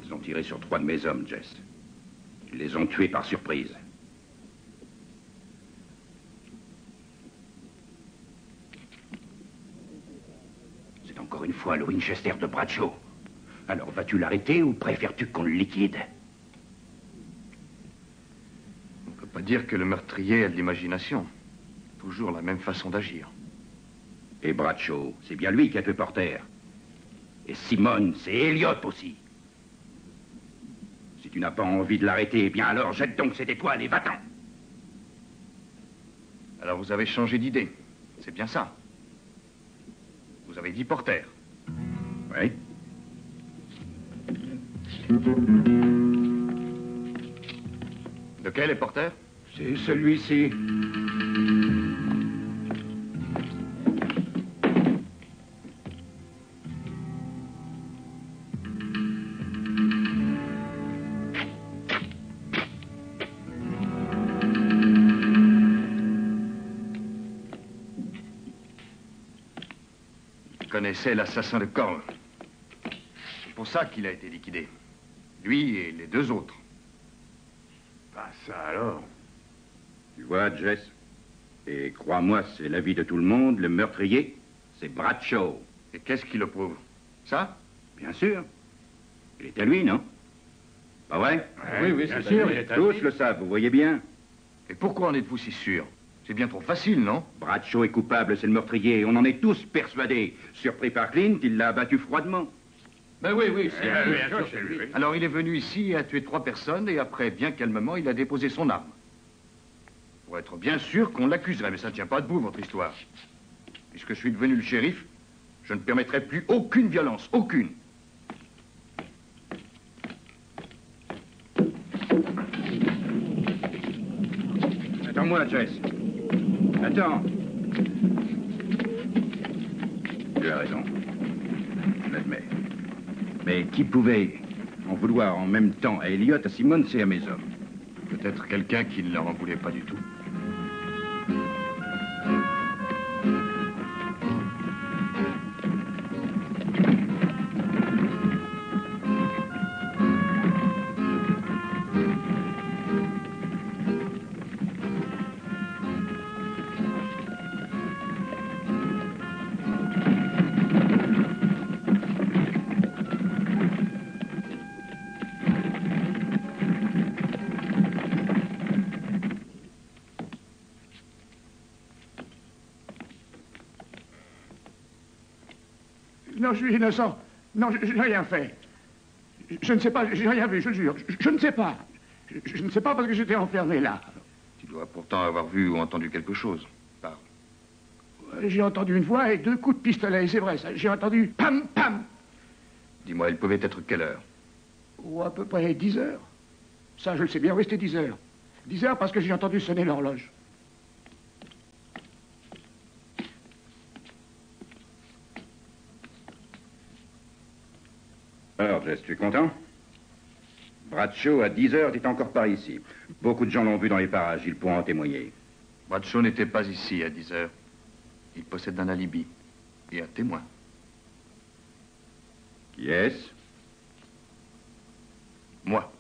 Ils ont tiré sur 3 de mes hommes, Jess. Ils les ont tués par surprise. C'est encore une fois le Winchester de Bradshaw. Alors vas-tu l'arrêter ou préfères-tu qu'on le liquide? On ne peut pas dire que le meurtrier a de l'imagination. Toujours la même façon d'agir. Et Bradshaw, c'est bien lui qui a tué Porter. Et Simone, c'est Elliot aussi. Si tu n'as pas envie de l'arrêter, eh bien alors jette donc cette étoile et va-t'en. Alors vous avez changé d'idée. C'est bien ça. Vous avez dit Porter. Oui. De quel est Porter? C'est celui-ci. Connaissait l'assassin de Corle. C'est pour ça qu'il a été liquidé. Lui et les 2 autres. Pas ça alors. Tu vois, Jess, et crois-moi, c'est l'avis de tout le monde, le meurtrier, c'est Bradshaw. Et qu'est-ce qui le prouve? Ça? Bien sûr. Il est à lui, non? Pas vrai? Oui, bien sûr. Tous le savent, vous voyez bien. Et pourquoi en êtes-vous si sûr? C'est bien trop facile, non? Bradshaw est coupable, c'est le meurtrier. On en est tous persuadés. Surpris par Clint, il l'a abattu froidement. Ben oui, c'est lui. Alors il est venu ici et a tué 3 personnes et après, bien calmement, il a déposé son arme. Pour être bien sûr qu'on l'accuserait, mais ça ne tient pas debout, votre histoire. Puisque je suis devenu le shérif, je ne permettrai plus aucune violence, aucune. Attends-moi, Jess. Attends. Tu as raison. Je l'admets. Mais qui pouvait en vouloir en même temps à Elliot, à Simmons et à mes hommes? Peut-être quelqu'un qui ne leur en voulait pas du tout. Non, je suis innocent. Non, je n'ai rien fait. Je ne sais pas, j'ai rien vu, je le jure. Je ne sais pas. Je ne sais pas parce que j'étais enfermé là. Tu dois pourtant avoir vu ou entendu quelque chose. Parle. J'ai entendu une voix et 2 coups de pistolet, c'est vrai ça. J'ai entendu pam, pam. Dis-moi, il pouvait être quelle heure? Ou à peu près 10 heures. Ça, je le sais bien, oui, c'était 10 heures. 10 heures parce que j'ai entendu sonner l'horloge. Alors, Jess, tu es content? Bradshaw, à 10 heures, était encore par ici. Beaucoup de gens l'ont vu dans les parages, ils pourront en témoigner. Bradshaw n'était pas ici à 10 heures. Il possède un alibi et un témoin. Qui est-ce? Moi.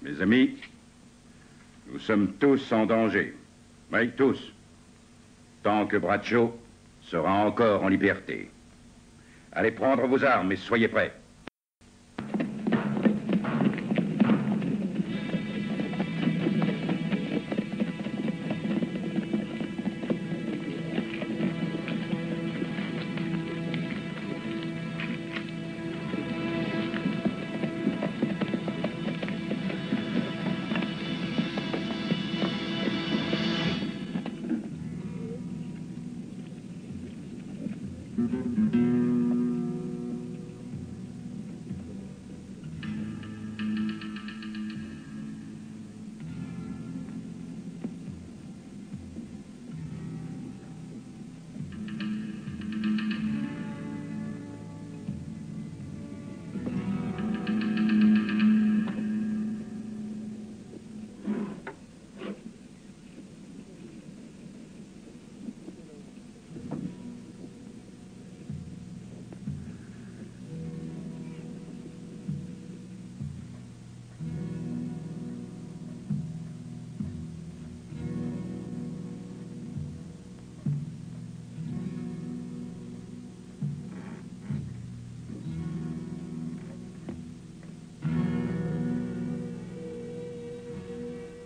Mes amis, nous sommes tous en danger. Oui, tous. Tant que Bradshaw sera encore en liberté. Allez prendre vos armes et soyez prêts.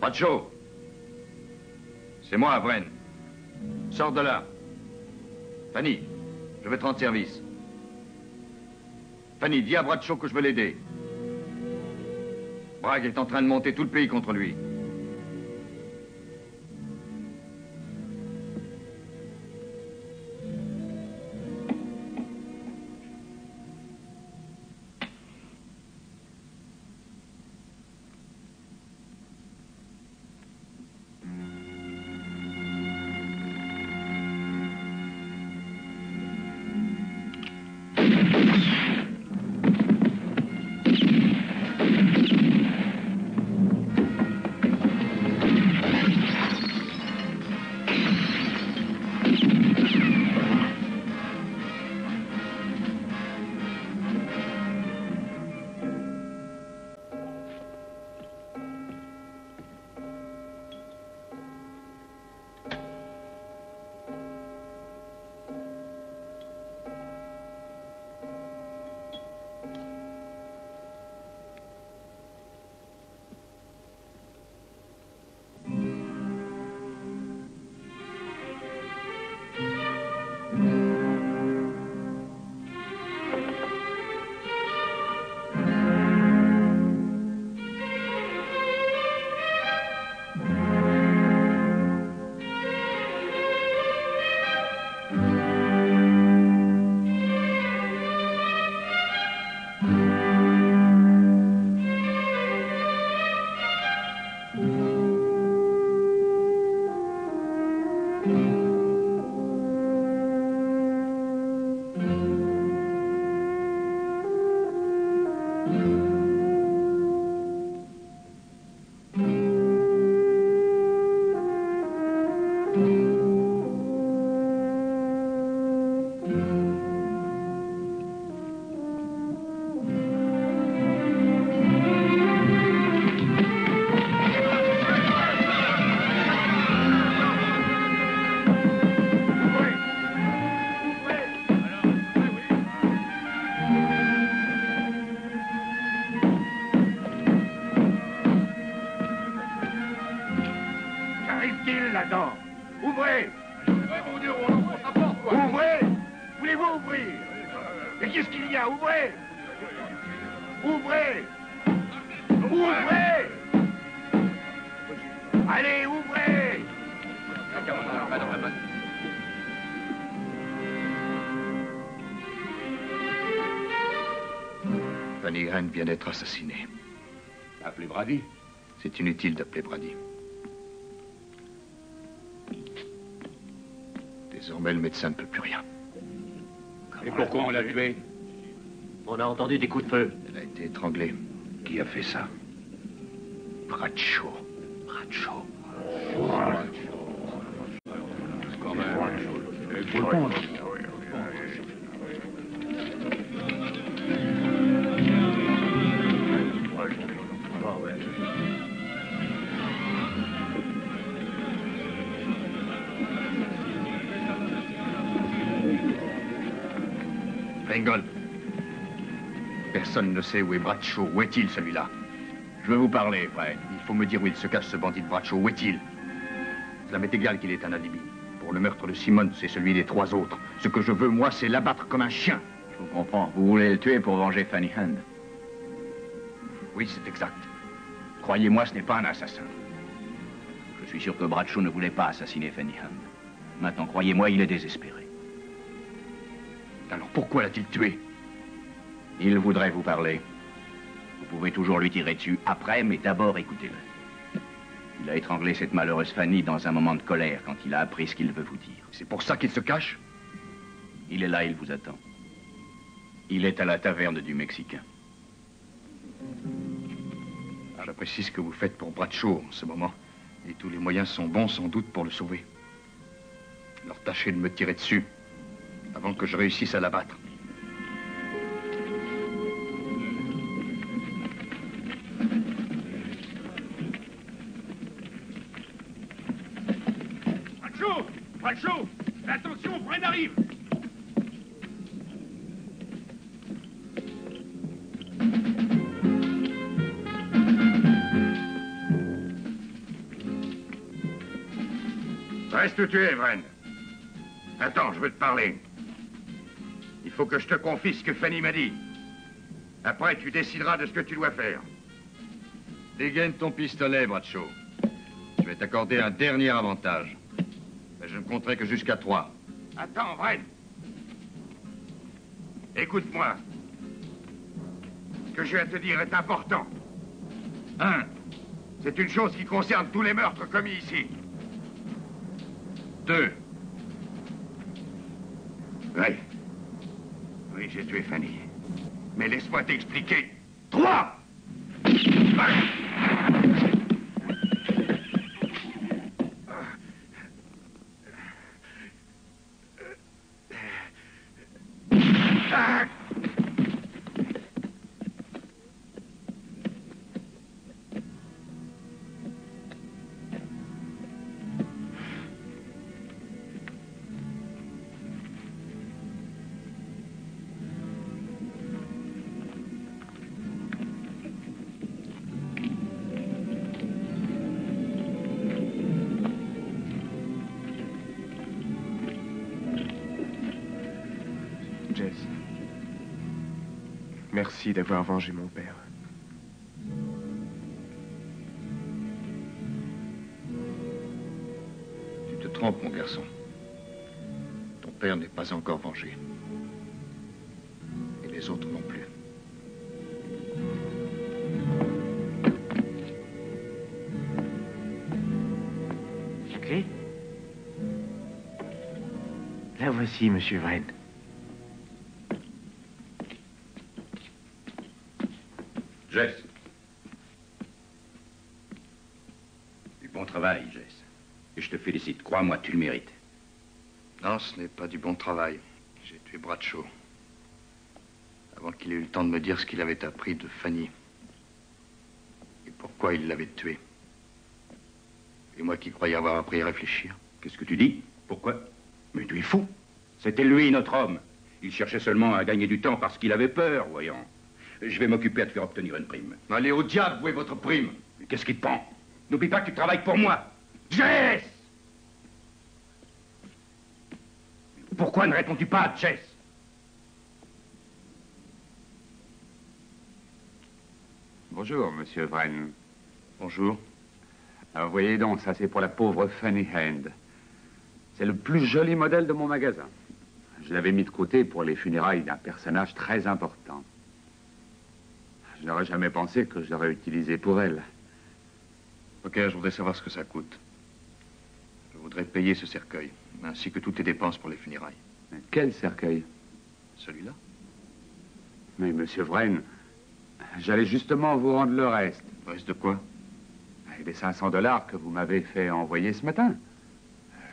Bradshaw. C'est moi, Wren. Sors de là. Fanny, je vais te rendre service. Fanny, dis à Bradshaw que je veux l'aider. Bragg est en train de monter tout le pays contre lui. là-dedans. Ouvrez. Ouvrez. Voulez-vous ouvrir? Mais qu'est-ce qu'il y a? Ouvrez. Ouvrez. Ouvrez. Allez, ouvrez. Fanny Hand vient d'être assassinée. Appelez Brady. C'est inutile d'appeler Brady. Désormais, le médecin ne peut plus rien. Et pourquoi on l'a tuée? On a entendu des coups de feu. Elle a été étranglée. Qui a fait ça? Bradshaw. Bradshaw. Quand même. Il faut le pendre. Ringgold. Personne ne sait où est Bradshaw. Où est-il, celui-là? Je veux vous parler, Fred. Il faut me dire où il se cache, ce bandit de Bradshaw. Où est-il? Cela m'est égal qu'il ait un alibi. Pour le meurtre de Simone, c'est celui des 3 autres. Ce que je veux, moi, c'est l'abattre comme un chien. Je vous comprends. Vous voulez le tuer pour venger Fanny Hand. Oui, c'est exact. Croyez-moi, ce n'est pas un assassin. Je suis sûr que Bradshaw ne voulait pas assassiner Fanny Hand. Maintenant, croyez-moi, il est désespéré. Alors pourquoi l'a-t-il tué? Il voudrait vous parler. Vous pouvez toujours lui tirer dessus après, mais d'abord écoutez-le. Il a étranglé cette malheureuse Fanny dans un moment de colère quand il a appris ce qu'il veut vous dire. C'est pour ça qu'il se cache? Il est là, il vous attend. Il est à la taverne du Mexicain. J'apprécie ce que vous faites pour Bradshaw en ce moment. Et tous les moyens sont bons, sans doute, pour le sauver. Alors tâchez de me tirer dessus, avant que je réussisse à l'abattre. Bradshaw! Bradshaw! Attention, Fred arrive! Reste où tu es, Vren. Attends, je veux te parler. Il faut que je te confie ce que Fanny m'a dit. Après, tu décideras de ce que tu dois faire. Dégaine ton pistolet, Bradshaw. Je vais t'accorder un dernier avantage. Mais je ne compterai que jusqu'à 3. Attends, Vren. Écoute-moi. Ce que je vais te dire est important. 1. C'est une chose qui concerne tous les meurtres commis ici. 2. Oui. Oui, j'ai tué Fanny. Mais laisse-moi t'expliquer. 3. Jess. Merci d'avoir vengé mon père. Tu te trompes, mon garçon. Ton père n'est pas encore vengé. Et les autres non plus. La clé? La voici, monsieur Vren. Jess. Du bon travail, Jess. Et je te félicite. Crois-moi, tu le mérites. Non, ce n'est pas du bon travail. J'ai tué Bradshaw. Avant qu'il ait eu le temps de me dire ce qu'il avait appris de Fanny. Et pourquoi il l'avait tué. Et moi qui croyais avoir appris à réfléchir. Qu'est-ce que tu dis? Pourquoi? Mais tu es fou. C'était lui, notre homme. Il cherchait seulement à gagner du temps parce qu'il avait peur, voyons. Je vais m'occuper à te faire obtenir une prime. Allez au diable, où est votre prime? Mais qu'est-ce qui te prend? N'oublie pas que tu travailles pour moi. Jess! Pourquoi ne réponds-tu pas à Jess? Bonjour, monsieur Vren. Bonjour. Alors, voyez donc, ça c'est pour la pauvre Fanny Hand. C'est le plus joli modèle de mon magasin. Je l'avais mis de côté pour les funérailles d'un personnage très important. Je n'aurais jamais pensé que je l'aurais utilisé pour elle. Ok, je voudrais savoir ce que ça coûte. Je voudrais payer ce cercueil, ainsi que toutes les dépenses pour les funérailles. Mais quel cercueil? Celui-là? Mais, monsieur Vren, j'allais justement vous rendre le reste. Le reste de quoi? Et les 500 $ que vous m'avez fait envoyer ce matin.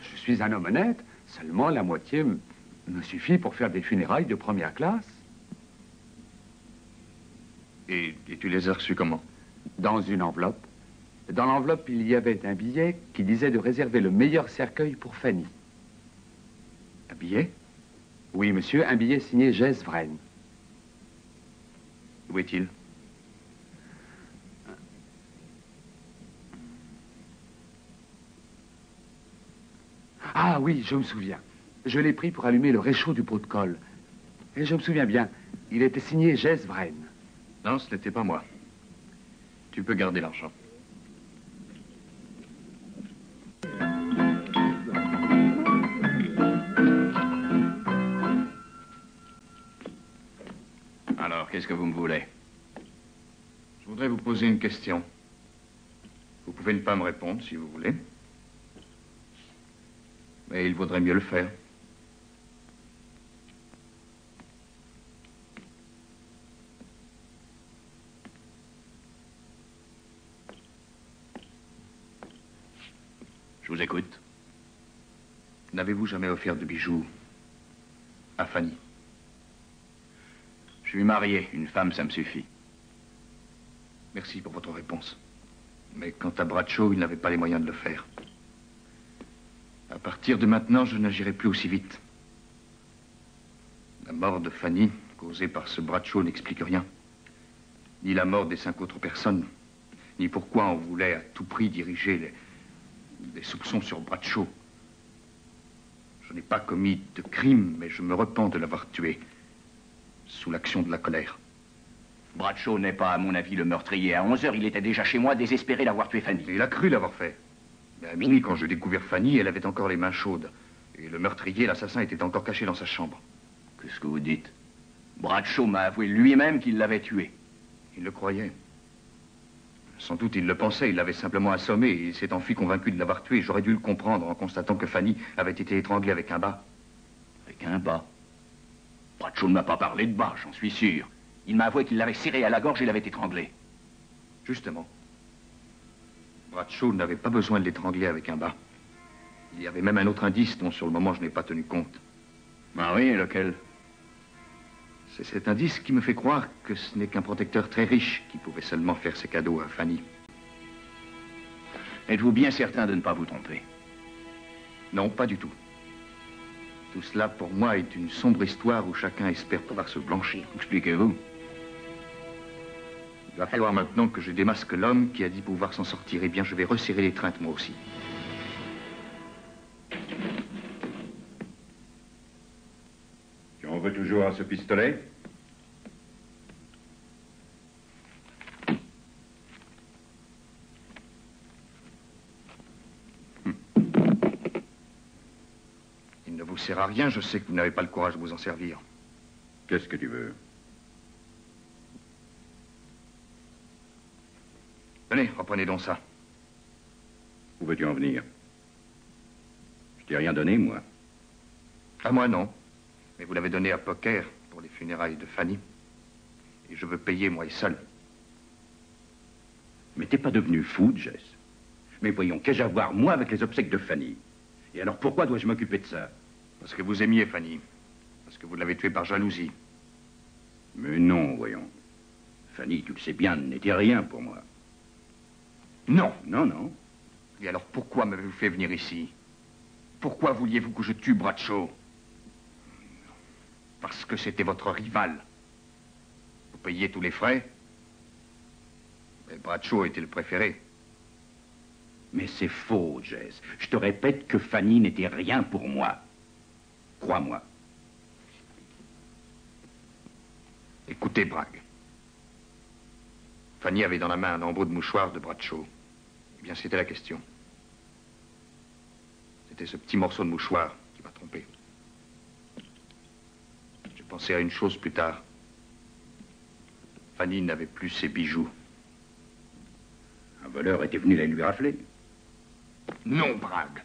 Je suis un homme honnête, seulement la moitié me suffit pour faire des funérailles de première classe. Et tu les as reçus comment? Dans une enveloppe. Dans l'enveloppe, il y avait un billet qui disait de réserver le meilleur cercueil pour Fanny. Un billet? Oui, monsieur, un billet signé Jess Vren. Où est-il? Ah oui, je me souviens. Je l'ai pris pour allumer le réchaud du pot de colle. Et je me souviens bien, il était signé Jess Vren. Non, ce n'était pas moi. Tu peux garder l'argent. Alors, qu'est-ce que vous me voulez? Je voudrais vous poser une question. Vous pouvez ne pas me répondre si vous voulez. Mais il vaudrait mieux le faire. Je vous écoute. N'avez-vous jamais offert de bijoux à Fanny? Je suis marié. Une femme, ça me suffit. Merci pour votre réponse. Mais quant à Bradshaw, il n'avait pas les moyens de le faire. À partir de maintenant, je n'agirai plus aussi vite. La mort de Fanny, causée par ce Bradshaw, n'explique rien. Ni la mort des 5 autres personnes, ni pourquoi on voulait à tout prix diriger les soupçons sur Bradshaw. Je n'ai pas commis de crime, mais je me repens de l'avoir tué, sous l'action de la colère. Bradshaw n'est pas, à mon avis, le meurtrier. À 11 h, il était déjà chez moi, désespéré d'avoir tué Fanny. Il a cru l'avoir fait. Mais à minuit, quand j'ai découvert Fanny, elle avait encore les mains chaudes. Et le meurtrier, l'assassin, était encore caché dans sa chambre. Qu'est-ce que vous dites? Bradshaw m'a avoué lui-même qu'il l'avait tué. Il le croyait. Sans doute il le pensait, il l'avait simplement assommé et il s'est enfui convaincu de l'avoir tué. J'aurais dû le comprendre en constatant que Fanny avait été étranglée avec un bât. Avec un bât? Bradshaw ne m'a pas parlé de bât, j'en suis sûr. Il m'a avoué qu'il l'avait serré à la gorge et l'avait étranglé. Justement. Bradshaw n'avait pas besoin de l'étrangler avec un bât. Il y avait même un autre indice dont sur le moment je n'ai pas tenu compte. Ah oui, lequel? C'est cet indice qui me fait croire que ce n'est qu'un protecteur très riche qui pouvait seulement faire ses cadeaux à Fanny. Êtes-vous bien certain de ne pas vous tromper? Non, pas du tout. Tout cela, pour moi, est une sombre histoire où chacun espère pouvoir se blanchir. Expliquez-vous. Il va falloir maintenant que je démasque l'homme qui a dit pouvoir s'en sortir. Eh bien, je vais resserrer l'étreinte, moi aussi. Tu en veux toujours à ce pistolet? Il ne vous sert à rien, je sais que vous n'avez pas le courage de vous en servir. Qu'est-ce que tu veux? Tenez, reprenez donc ça. Où veux-tu en venir? Je t'ai rien donné, moi. À moi, non. Mais vous l'avez donné à Poker pour les funérailles de Fanny. Et je veux payer, moi et seul. Mais t'es pas devenu fou, Jess? Mais voyons, qu'ai-je à voir, moi, avec les obsèques de Fanny? Et alors, pourquoi dois-je m'occuper de ça? Parce que vous aimiez Fanny. Parce que vous l'avez tuée par jalousie. Mais non, voyons. Fanny, tu le sais bien, n'était rien pour moi. Non. Non, non. Et alors, pourquoi m'avez-vous fait venir ici? Pourquoi vouliez-vous que je tue Bradshaw? Parce que c'était votre rival. Vous payiez tous les frais. Mais Bradshaw était le préféré. Mais c'est faux, Jess. Je te répète que Fanny n'était rien pour moi. Crois-moi. Écoutez, Bragg. Fanny avait dans la main un embout de mouchoir de Bradshaw. Eh bien, c'était la question. C'était ce petit morceau de mouchoir qui m'a trompé. J'ai pensé à une chose plus tard. Fanny n'avait plus ses bijoux. Un voleur était venu les lui rafler. Non, Bragg.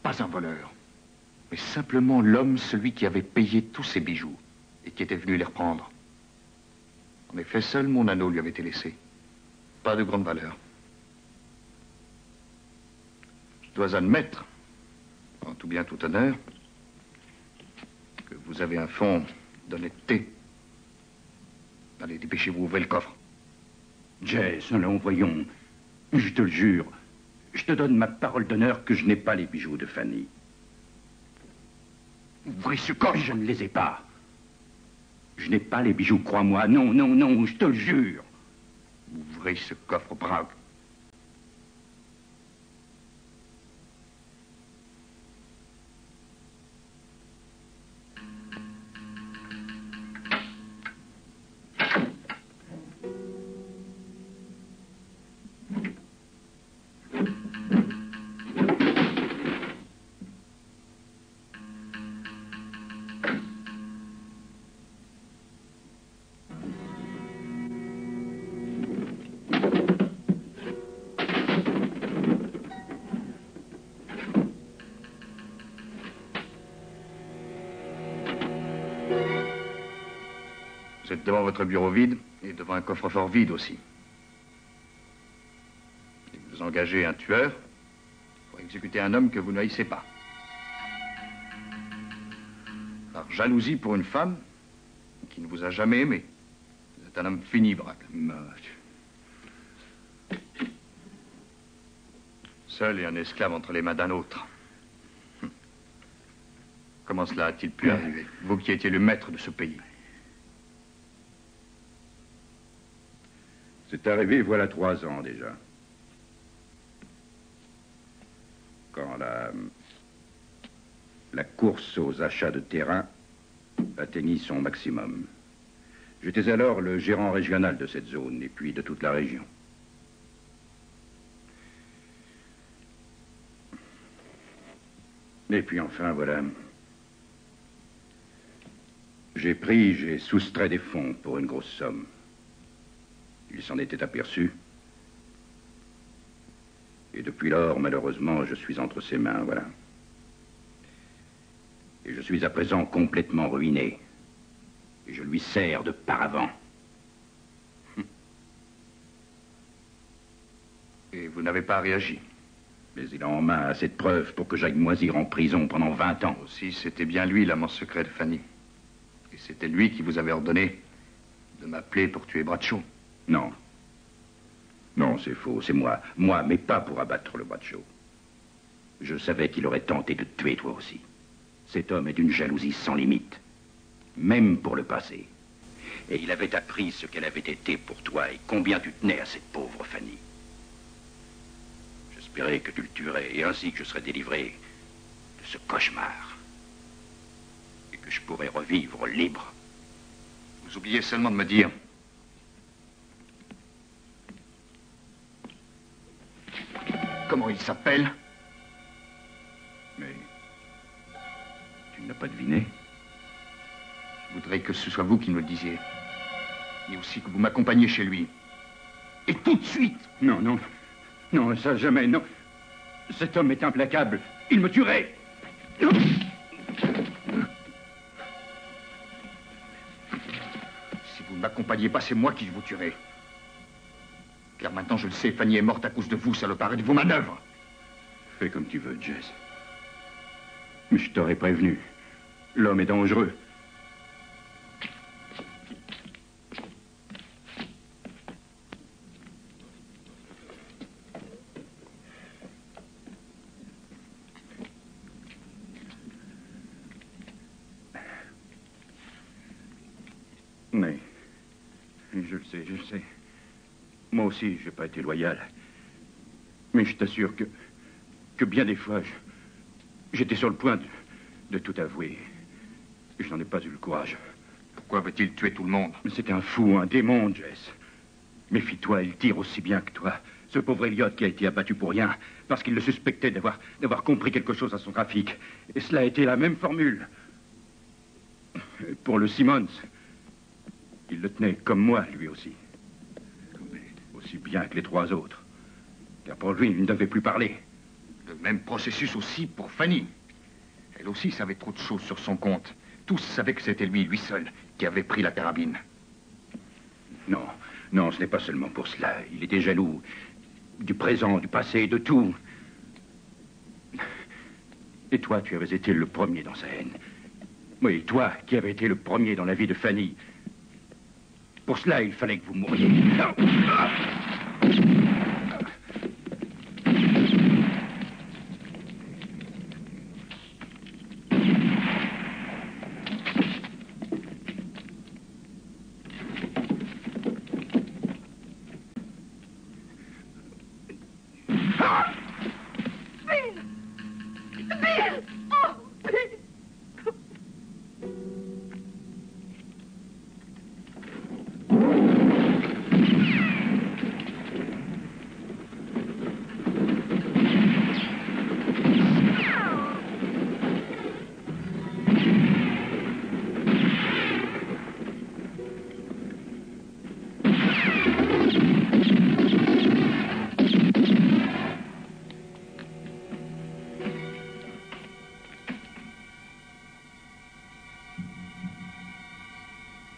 Pas un voleur. Mais simplement l'homme, celui qui avait payé tous ses bijoux et qui était venu les reprendre. En effet, seul mon anneau lui avait été laissé. Pas de grande valeur. Je dois admettre, en tout bien, tout honneur, que vous avez un fond d'honnêteté. Allez, dépêchez-vous, ouvrez le coffre. Jess, allons, voyons. Je te le jure. Je te donne ma parole d'honneur que je n'ai pas les bijoux de Fanny. Ouvrez ce coffre. Je ne les ai pas. Je n'ai pas les bijoux, crois-moi. Non, non, non, je te le jure. Ouvrez ce coffre, Bragg. Vous êtes devant votre bureau vide et devant un coffre-fort vide aussi. Et vous engagez un tueur pour exécuter un homme que vous ne haïssez pas. Par jalousie pour une femme qui ne vous a jamais aimé. Vous êtes un homme fini, Bragg. Seul et un esclave entre les mains d'un autre. Comment cela a-t-il pu arriver? Vous qui étiez le maître de ce pays. C'est arrivé voilà 3 ans déjà. Quand la course aux achats de terrain atteignit son maximum. J'étais alors le gérant régional de cette zone et puis de toute la région. Et puis enfin, voilà. J'ai soustrait des fonds pour une grosse somme. Il s'en était aperçu. Et depuis lors, malheureusement, je suis entre ses mains, voilà. Et je suis à présent complètement ruiné. Et je lui sers de paravent. Et vous n'avez pas réagi? Mais il a en main assez de preuves pour que j'aille moisir en prison pendant 20 ans. Aussi, c'était bien lui l'amant secret de Fanny. Et c'était lui qui vous avait ordonné de m'appeler pour tuer Bradshaw. Non. Non, c'est faux, c'est moi. Moi, mais pas pour abattre le Bradshaw. Je savais qu'il aurait tenté de te tuer toi aussi. Cet homme est d'une jalousie sans limite. Même pour le passé. Et il avait appris ce qu'elle avait été pour toi et combien tu tenais à cette pauvre Fanny. J'espérais que tu le tuerais et ainsi que je serais délivré de ce cauchemar. Et que je pourrais revivre libre. Vous oubliez seulement de me dire... comment il s'appelle? Mais... tu ne l'as pas deviné? Je voudrais que ce soit vous qui me le disiez. Et aussi que vous m'accompagniez chez lui. Et tout de suite! Non, non. Non, ça jamais, non. Cet homme est implacable. Il me tuerait! Si vous ne m'accompagnez pas, c'est moi qui vous tuerai. Car maintenant, je le sais, Fanny est morte à cause de vous, salopard, et de vos manœuvres. Fais comme tu veux, Jess. Mais je t'aurais prévenu. L'homme est dangereux. Mais... je le sais, je le sais. Moi aussi, j'ai pas été loyal. Mais je t'assure que bien des fois, j'étais sur le point de tout avouer. Et je n'en ai pas eu le courage. Pourquoi veut-il tuer tout le monde? Mais c'est un fou, un démon, Jess. Méfie-toi, il tire aussi bien que toi. Ce pauvre Elliot qui a été abattu pour rien, parce qu'il le suspectait d'avoir compris quelque chose à son trafic. Et cela a été la même formule. Pour le Simmons. Il le tenait comme moi, lui aussi. Mais aussi bien que les 3 autres. Car pour lui, il ne devait plus parler. Le même processus aussi pour Fanny. Elle aussi savait trop de choses sur son compte. Tous savaient que c'était lui seul, qui avait pris la carabine. Non, non, ce n'est pas seulement pour cela. Il était jaloux du présent, du passé, de tout. Et toi, tu avais été le premier dans sa haine. Oui, toi, qui avais été le premier dans la vie de Fanny. Pour cela, il fallait que vous mouriez.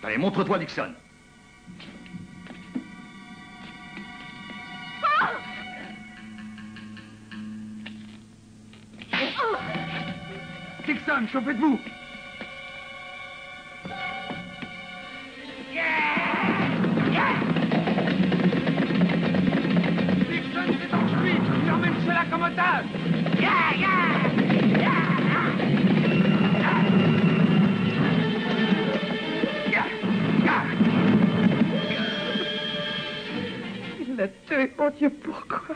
Allez, montre-toi, Dixon. Dixon, chauffez de vous. Dixon, c'est en lui. Il emmène cela comme otage. Il l'a tué, mon Dieu, pourquoi?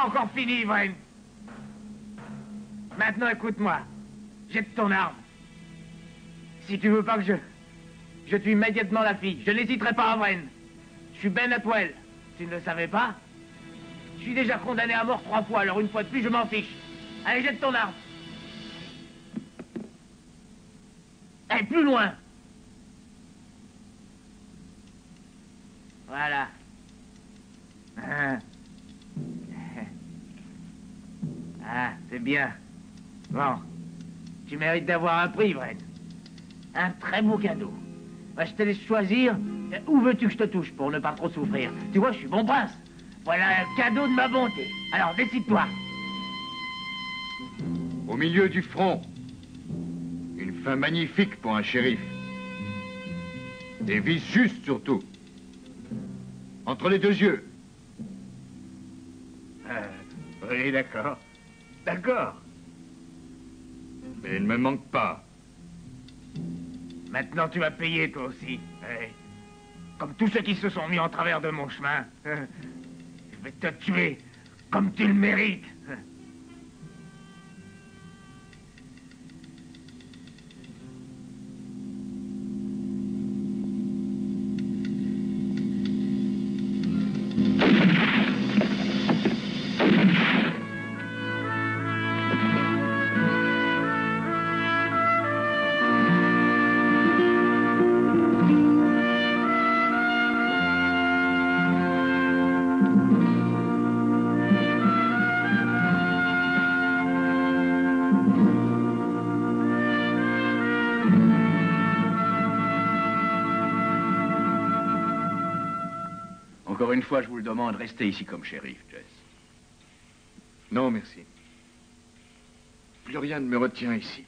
Encore fini, Vren. Maintenant, écoute-moi. Jette ton arme. Si tu veux pas que je tue immédiatement la fille, je n'hésiterai pas à Vren. Je suis Ben Atwell. Tu ne le savais pas? Je suis déjà condamné à mort 3 fois, alors une fois de plus, je m'en fiche. Allez, jette ton arme. Allez, plus loin. Voilà. Ah, c'est bien. Bon. Tu mérites d'avoir un prix, Vren. Un très beau cadeau. Bah, je te laisse choisir. Où veux-tu que je te touche pour ne pas trop souffrir? Tu vois, je suis bon prince. Voilà un cadeau de ma bonté. Alors, décide-toi. Au milieu du front. Une fin magnifique pour un shérif. Et vise juste, surtout. Entre les 2 yeux. Oui, d'accord. D'accord. Mais il ne me manque pas. Maintenant, tu vas payer, toi aussi. Ouais. comme tous ceux qui se sont mis en travers de mon chemin. Je vais te tuer, comme tu le mérites. Encore une fois, je vous le demande, restez ici comme shérif, Jess. Non, merci. Plus rien ne me retient ici.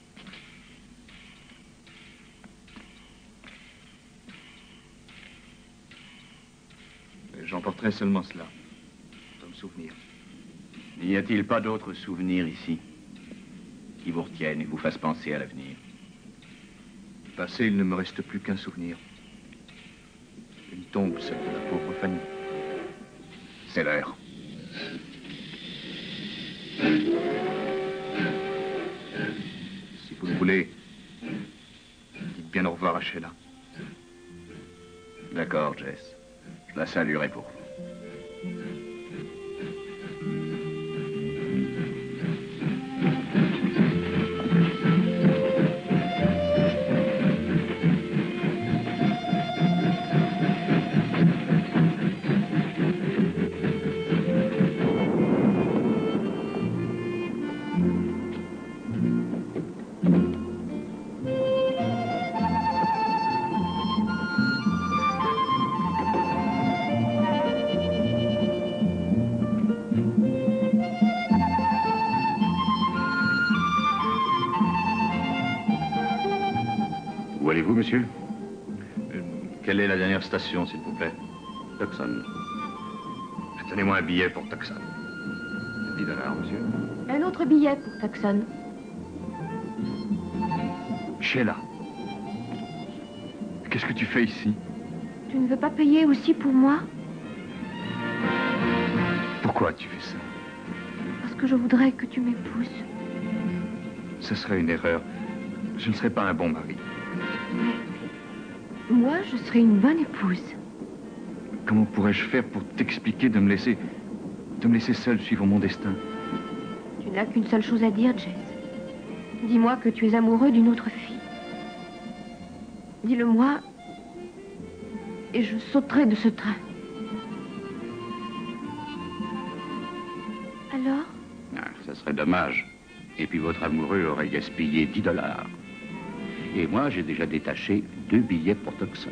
J'emporterai seulement cela, comme souvenir. N'y a-t-il pas d'autres souvenirs ici qui vous retiennent et vous fassent penser à l'avenir? Passé, il ne me reste plus qu'un souvenir. Une tombe, celle de la pauvre Fanny. C'est l'heure. Si vous le voulez, dites bien au revoir à Sheila. D'accord, Jess. Je la saluerai pour vous. Où allez-vous, monsieur? Quelle est la dernière station, s'il vous plaît? Tucson. Donnez-moi un billet pour Tucson. 10 $, monsieur. Un autre billet pour Tucson. Sheila. Qu'est-ce que tu fais ici? Tu ne veux pas payer aussi pour moi? Pourquoi tu fais ça? Parce que je voudrais que tu m'épouses. Ce serait une erreur. Je ne serais pas un bon mari. Moi, je serais une bonne épouse. Comment pourrais-je faire pour t'expliquer de me laisser seul suivre mon destin? Tu n'as qu'une seule chose à dire, Jess. Dis-moi que tu es amoureux d'une autre fille. Dis-le-moi, et je sauterai de ce train. Alors? Ah, ça serait dommage. Et puis votre amoureux aurait gaspillé 10 $. Et moi, j'ai déjà détaché 2 billets pour Tucson.